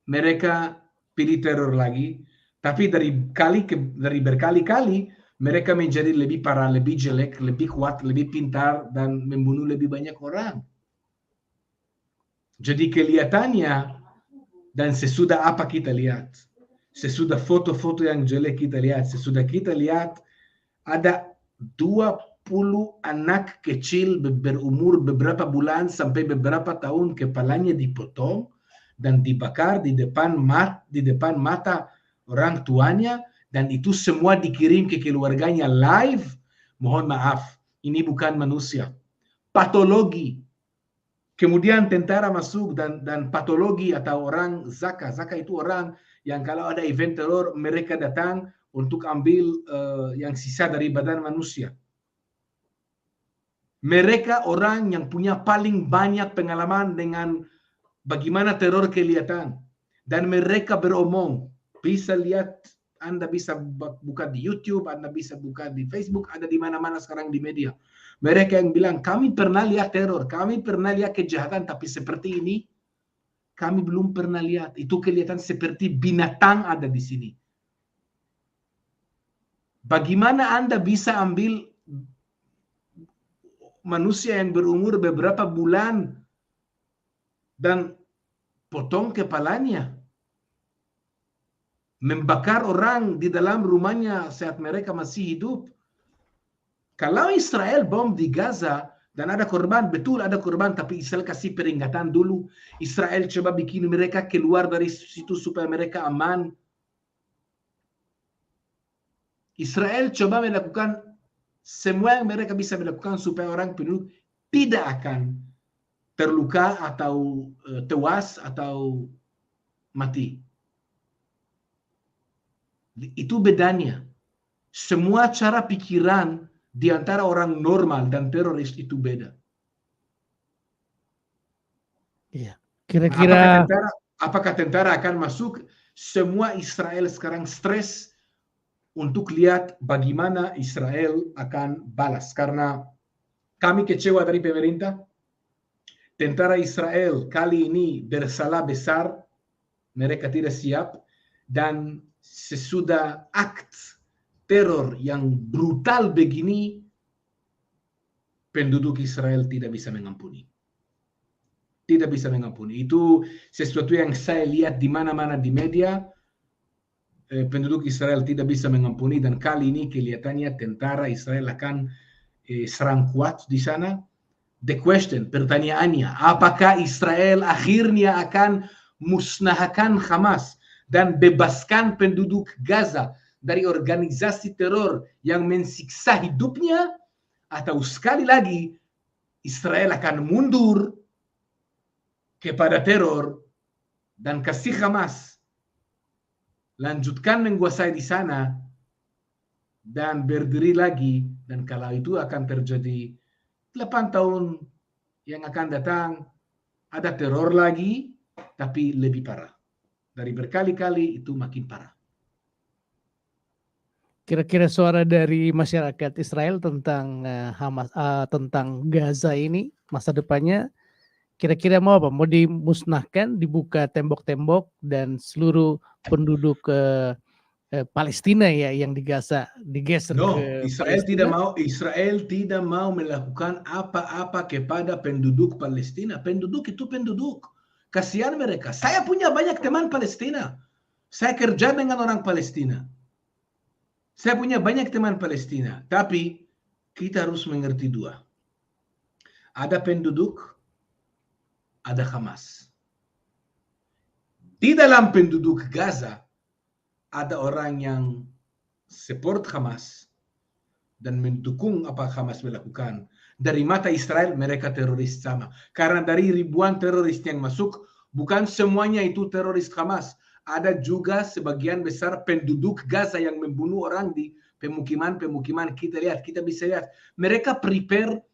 mereka pilih teror lagi. Tapi dari berkali-kali, mereka menjadi lebih parah, lebih jelek, lebih kuat, lebih pintar, dan membunuh lebih banyak orang. Jadi kelihatannya, dan sesudah apa kita lihat, sesudah foto-foto yang jelek kita lihat, sesudah kita lihat ada 20 anak kecil berumur beberapa bulan sampai beberapa tahun, kepalanya dipotong dan dibakar di depan mata orang tuanya, dan itu semua dikirim ke keluarganya live. Mohon maaf, ini bukan manusia, patologi. Kemudian tentara masuk dan patologi atau orang Zaka itu orang yang kalau ada event teror mereka datang untuk ambil yang sisa dari badan manusia. Mereka orang yang punya paling banyak pengalaman dengan bagaimana teror kelihatan, dan mereka beromong. Bisa lihat, Anda bisa buka di YouTube, Anda bisa buka di Facebook, ada di mana-mana sekarang di media. Mereka yang bilang, kami pernah lihat teror, kami pernah lihat kejahatan, tapi seperti ini, kami belum pernah lihat. Itu kelihatan seperti binatang ada di sini. Bagaimana Anda bisa ambil manusia yang berumur beberapa bulan dan potong kepalanya, membakar orang di dalam rumahnya saat mereka masih hidup? Kalau Israel bom di Gaza dan ada korban, betul ada korban, tapi Israel kasih peringatan dulu. Israel coba bikin mereka keluar dari situ supaya mereka aman. Israel coba melakukan semua yang mereka bisa melakukan supaya orang penduduk tidak akan terluka atau tewas atau mati. Itu bedanya. Semua cara pikiran di antara orang normal dan teroris itu beda. Iya. Kira-kira apakah tentara akan masuk? Semua Israel sekarang stres untuk lihat bagaimana Israel akan balas, karena kami kecewa dari pemerintah. Tentara Israel kali ini bersalah besar, mereka tidak siap, dan sesudah akt teror yang brutal begini, penduduk Israel tidak bisa mengampuni. Tidak bisa mengampuni. Itu sesuatu yang saya lihat di mana-mana di media. Penduduk Israel tidak bisa mengampuni, dan kali ini kelihatannya tentara Israel akan serang kuat di sana. The question, pertanyaannya, apakah Israel akhirnya akan musnahkan Hamas dan bebaskan penduduk Gaza dari organisasi teror yang mensiksa hidupnya, atau sekali lagi Israel akan mundur kepada teror dan kasih Hamas lanjutkan menguasai di sana dan berdiri lagi, dan kalau itu akan terjadi 8 tahun yang akan datang, ada teror lagi, tapi lebih parah. Dari berkali-kali itu makin parah. Kira-kira suara dari masyarakat Israel tentang Hamas, tentang Gaza ini, masa depannya kira-kira mau apa? Mau dimusnahkan, dibuka tembok-tembok, dan seluruh penduduk Palestina ya yang di Gaza digeser ke Palestina? Israel tidak mau melakukan apa-apa kepada penduduk Palestina. Penduduk itu penduduk. Kasihan mereka. Saya punya banyak teman Palestina. Saya kerja dengan orang Palestina. Saya punya banyak teman Palestina. Tapi kita harus mengerti dua. Ada penduduk, ada Hamas. Di dalam penduduk Gaza, ada orang yang support Hamas, dan mendukung apa Hamas melakukan. Dari mata Israel, mereka teroris sama. Karena dari ribuan teroris yang masuk, bukan semuanya itu teroris Hamas. Ada juga sebagian besar penduduk Gaza yang membunuh orang di pemukiman-pemukiman. Kita bisa lihat. Mereka prepare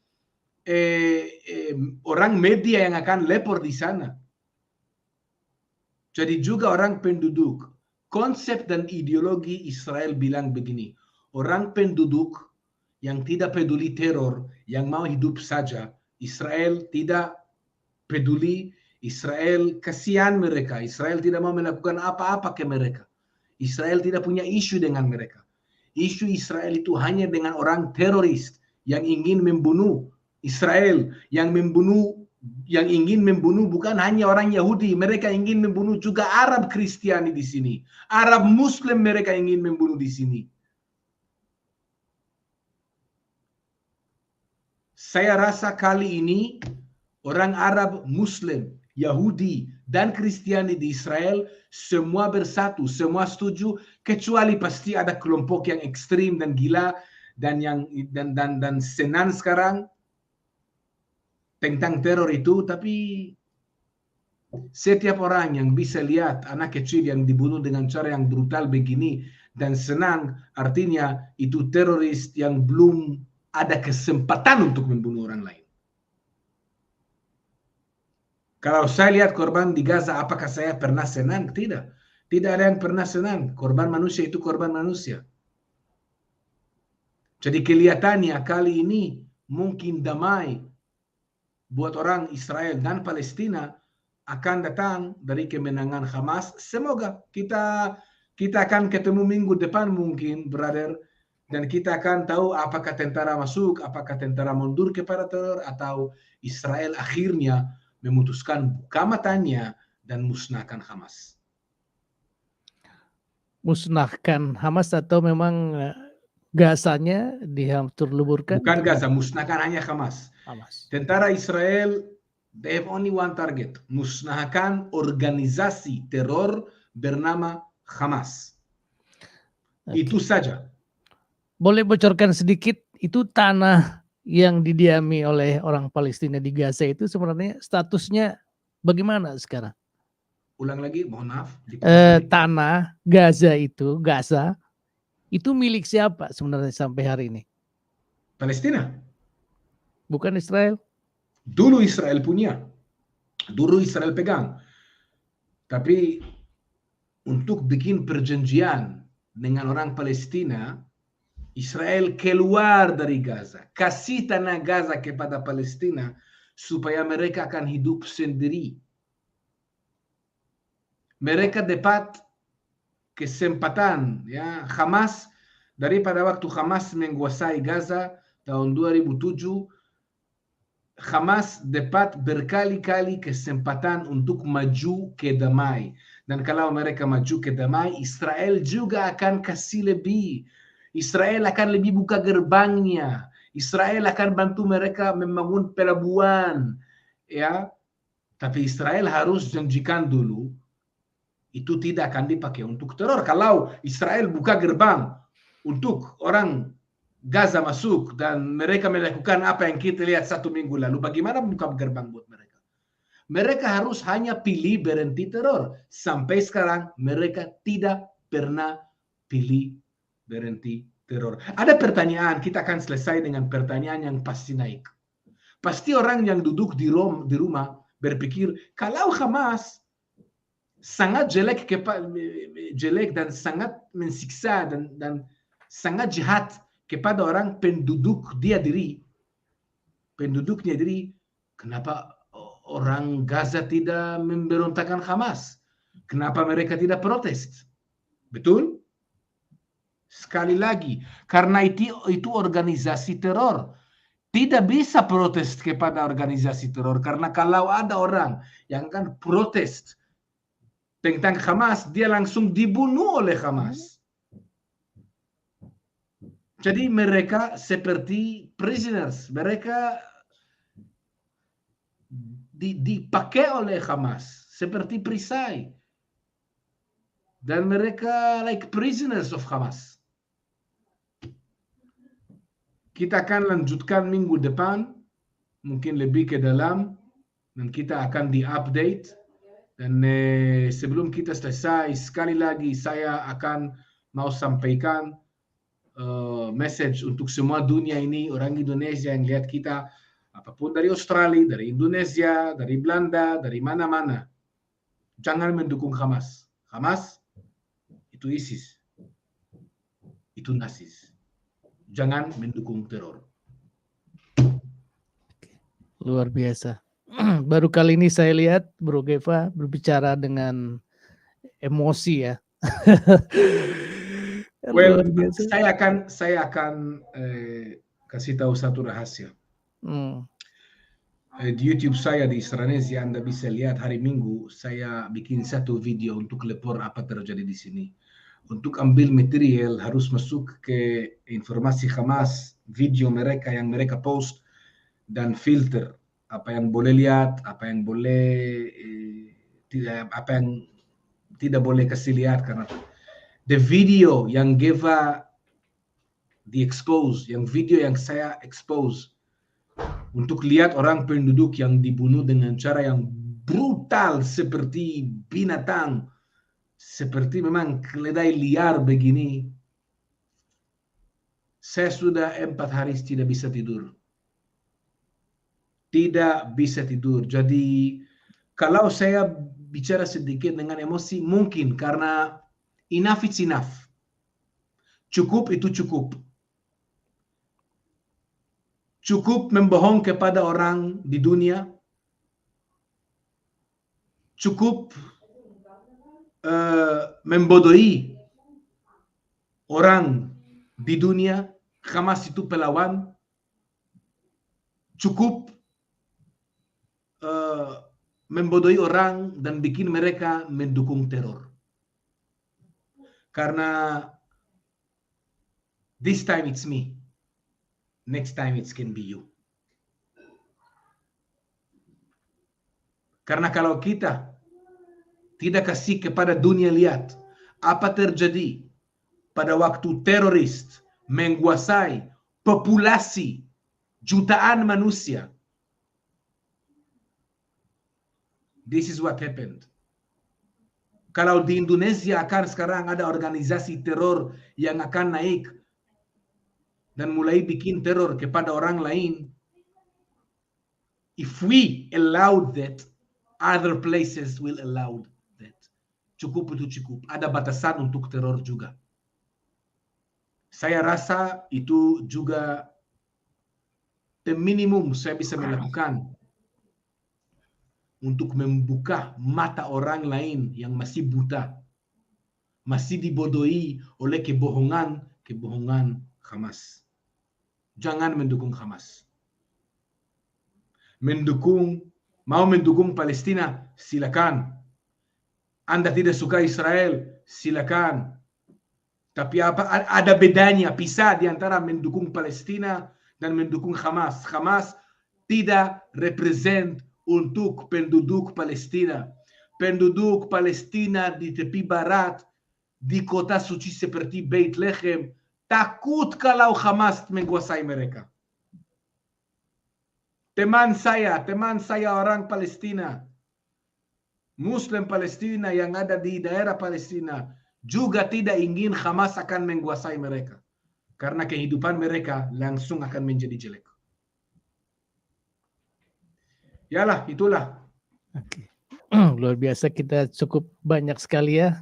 orang media yang akan lapor di sana. Jadi juga orang penduduk. Konsep dan ideologi Israel bilang begini. Orang penduduk yang tidak peduli teror, yang mau hidup saja. Israel tidak peduli, Israel kasihan mereka. Israel tidak mau melakukan apa-apa ke mereka. Israel tidak punya isu dengan mereka. Isu Israel itu hanya dengan orang teroris yang ingin membunuh Israel, yang ingin membunuh bukan hanya orang Yahudi, mereka ingin membunuh juga Arab Kristiani di sini. Arab Muslim mereka ingin membunuh di sini. Saya rasa kali ini orang Arab, Muslim, Yahudi, dan Kristiani di Israel semua bersatu, semua setuju, kecuali pasti ada kelompok yang ekstrim dan gila dan senang sekarang tentang teror itu, tapi setiap orang yang bisa lihat anak kecil yang dibunuh dengan cara yang brutal begini dan senang, artinya itu teroris yang belum ada kesempatan untuk membunuh orang lain. Kalau saya lihat korban di Gaza, apakah saya pernah senang? Tidak. Tidak ada yang pernah senang. Korban manusia itu korban manusia. Jadi kelihatannya kali ini mungkin damai buat orang Israel dan Palestina akan datang dari kemenangan Hamas. Semoga kita akan ketemu minggu depan mungkin, brother. Dan kita akan tahu apakah tentara masuk, apakah tentara mundur kepada teror, atau Israel akhirnya memutuskan buka matanya dan musnahkan Hamas. Musnahkan Hamas atau memang Gazanya dihancur leburkan? Bukan Gaza, musnahkan hanya Hamas. Tentara Israel, they have only one target, musnahkan organisasi teror bernama Hamas. Okay. Itu saja. Boleh bocorkan sedikit, itu tanah yang didiami oleh orang Palestina di Gaza itu sebenarnya statusnya bagaimana sekarang? Ulang lagi, mohon maaf. Tanah Gaza itu milik siapa sebenarnya sampai hari ini? Palestina. Bukan Israel? Dulu Israel punya. Dulu Israel pegang. Tapi untuk bikin perjanjian dengan orang Palestina, Israel keluar dari Gaza, kasih tanah Gaza kepada Palestina supaya mereka akan hidup sendiri. Mereka dapat kesempatan, ya, Hamas daripada waktu Hamas menguasai Gaza tahun 2007, Hamas dapat berkali-kali kesempatan untuk maju ke damai. Dan kalau mereka maju ke damai, Israel juga akan kasih lebih. Israel akan lebih buka gerbangnya. Israel akan bantu mereka membangun pelabuhan. Ya, tapi Israel harus janjikan dulu, itu tidak akan dipakai untuk teror. Kalau Israel buka gerbang untuk orang Gaza masuk dan mereka melakukan apa yang kita lihat 1 minggu lalu, bagaimana buka gerbang buat mereka? Mereka harus hanya pilih berhenti teror. Sampai sekarang mereka tidak pernah pilih berhenti teror. Ada pertanyaan, kita akan selesai dengan pertanyaan yang pasti naik. Pasti orang yang duduk di rumah berpikir, kalau Hamas sangat jelek dan sangat mensiksa dan sangat jahat kepada orang penduduknya diri, kenapa orang Gaza tidak memberontakkan Hamas? Kenapa mereka tidak protes? Betul? Sekali lagi, karena itu organisasi teror. Tidak bisa protes kepada organisasi teror, karena kalau ada orang yang akan protes tentang Hamas, dia langsung dibunuh oleh Hamas. Jadi mereka seperti prisoners, mereka dipakai oleh Hamas seperti perisai. Dan mereka like prisoners of Hamas. Kita akan lanjutkan minggu depan, mungkin lebih ke dalam, dan kita akan di-update. Dan sebelum kita selesai, sekali lagi saya akan mau sampaikan message untuk semua dunia ini, orang Indonesia yang lihat kita, apapun dari Australia, dari Indonesia, dari Belanda, dari mana-mana. Jangan mendukung Hamas. Hamas itu ISIS. Itu Nasis. Jangan mendukung teror. Luar biasa. Baru kali ini saya lihat Bro Geva berbicara dengan emosi ya. Well, saya akan kasih tahu satu rahasia. Di YouTube saya di Isranesia, Anda bisa lihat hari Minggu saya bikin satu video untuk lepor apa terjadi di sini. Untuk ambil material harus masuk ke informasi Hamas, video mereka yang mereka post, dan filter apa yang boleh lihat, apa yang boleh apa yang tidak boleh kasih lihat. Karena the video yang Geva di-expose, yang video yang saya expose, untuk lihat orang penduduk yang dibunuh dengan cara yang brutal seperti binatang, seperti memang keledai liar begini. Saya sudah 4 hari tidak bisa tidur. Tidak bisa tidur. Jadi kalau saya bicara sedikit dengan emosi, mungkin karena enough is enough. Cukup itu cukup. Cukup membohong kepada orang di dunia. Cukup membodohi orang di dunia. Hamas itu pelawan. Cukup membodohi orang dan bikin mereka mendukung teror. Karena this time it's me. Next time it can be you. Karena kalau kita tidak kasih kepada dunia lihat apa terjadi pada waktu teroris menguasai populasi jutaan manusia. This is what happened. Kalau di Indonesia akan sekarang ada organisasi teror yang akan naik dan mulai bikin teror kepada orang lain. If we allow that, other places will allow that. Cukup itu cukup. Ada batasan untuk teror juga. Saya rasa itu juga the minimum saya bisa melakukan untuk membuka mata orang lain yang masih buta, masih dibodohi oleh kebohongan Hamas. Jangan mendukung Hamas. Mau mendukung Palestina, silakan. Anda tidak suka Israel, silakan. Tapi ada bedanya, pisah di antara mendukung Palestina dan mendukung Hamas. Hamas tidak represent untuk penduduk Palestina. Penduduk Palestina di tepi barat, di kota suci seperti Beit Lehem, takut kalau Hamas menguasai mereka. Teman saya orang Palestina, Muslim Palestina yang ada di daerah Palestina, juga tidak ingin Hamas akan menguasai mereka. Karena kehidupan mereka langsung akan menjadi jelek. Yalah, itulah. Oke. Luar biasa, kita cukup banyak sekali ya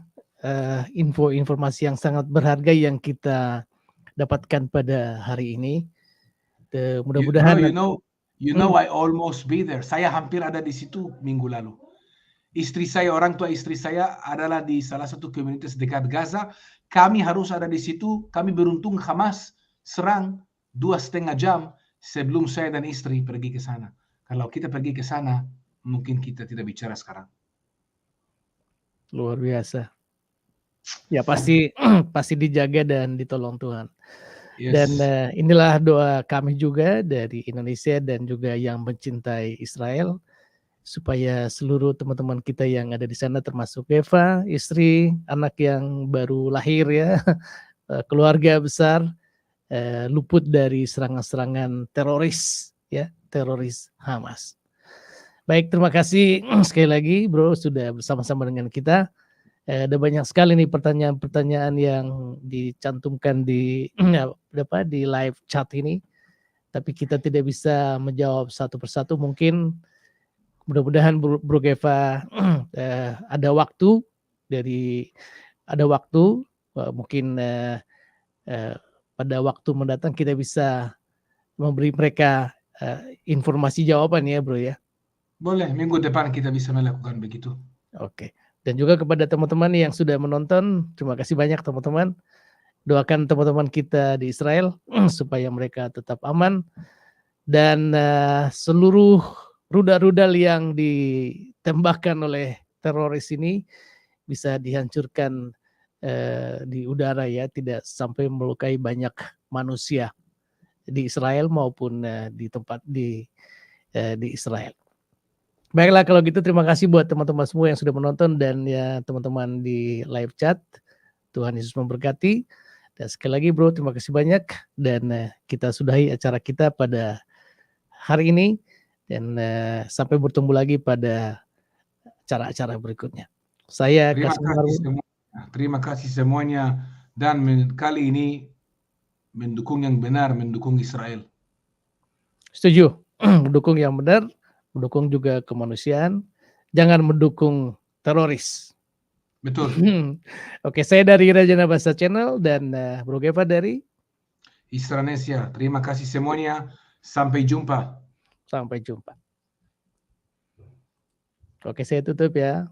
informasi yang sangat berharga yang kita dapatkan pada hari ini. Mudah-mudahan you know I almost be there. Saya hampir ada di situ minggu lalu. Orang tua istri saya adalah di salah satu komunitas dekat Gaza. Kami harus ada di situ. Kami beruntung Hamas serang 2,5 jam sebelum saya dan istri pergi ke sana. Kalau kita pergi ke sana, mungkin kita tidak bicara sekarang. Luar biasa. Ya pasti dijaga dan ditolong Tuhan. Yes. Dan inilah doa kami juga dari Indonesia dan juga yang mencintai Israel, supaya seluruh teman-teman kita yang ada di sana, termasuk Eva, istri, anak yang baru lahir ya, keluarga besar, luput dari serangan-serangan teroris, ya, teroris Hamas. Baik, terima kasih sekali lagi Bro sudah bersama-sama dengan kita. Ada banyak sekali nih pertanyaan-pertanyaan yang dicantumkan di di live chat ini, tapi kita tidak bisa menjawab satu persatu. Mungkin mudah-mudahan Bro Geva ada waktu mungkin pada waktu mendatang kita bisa memberi mereka informasi jawaban ya Bro ya. Boleh, minggu depan kita bisa melakukan begitu. Oke. Dan juga kepada teman-teman yang sudah menonton, terima kasih banyak teman-teman. Doakan teman-teman kita di Israel supaya mereka tetap aman dan seluruh rudal-rudal yang ditembakkan oleh teroris ini bisa dihancurkan di udara ya, tidak sampai melukai banyak manusia di Israel maupun di tempat di Israel. Baiklah kalau gitu terima kasih buat teman-teman semua yang sudah menonton dan ya teman-teman di live chat. Tuhan Yesus memberkati. Dan sekali lagi Bro terima kasih banyak dan kita sudahi acara kita pada hari ini dan sampai bertemu lagi pada acara-acara berikutnya. Saya terima kasih semuanya dan kali ini mendukung yang benar, mendukung Israel. Setuju, mendukung yang benar, mendukung juga kemanusiaan, jangan mendukung teroris. Betul. Oke, saya dari Rajana Bahasa Channel dan Bro Geva dari Isranesia. Terima kasih semuanya. Sampai jumpa. Sampai jumpa. Oke, saya tutup ya.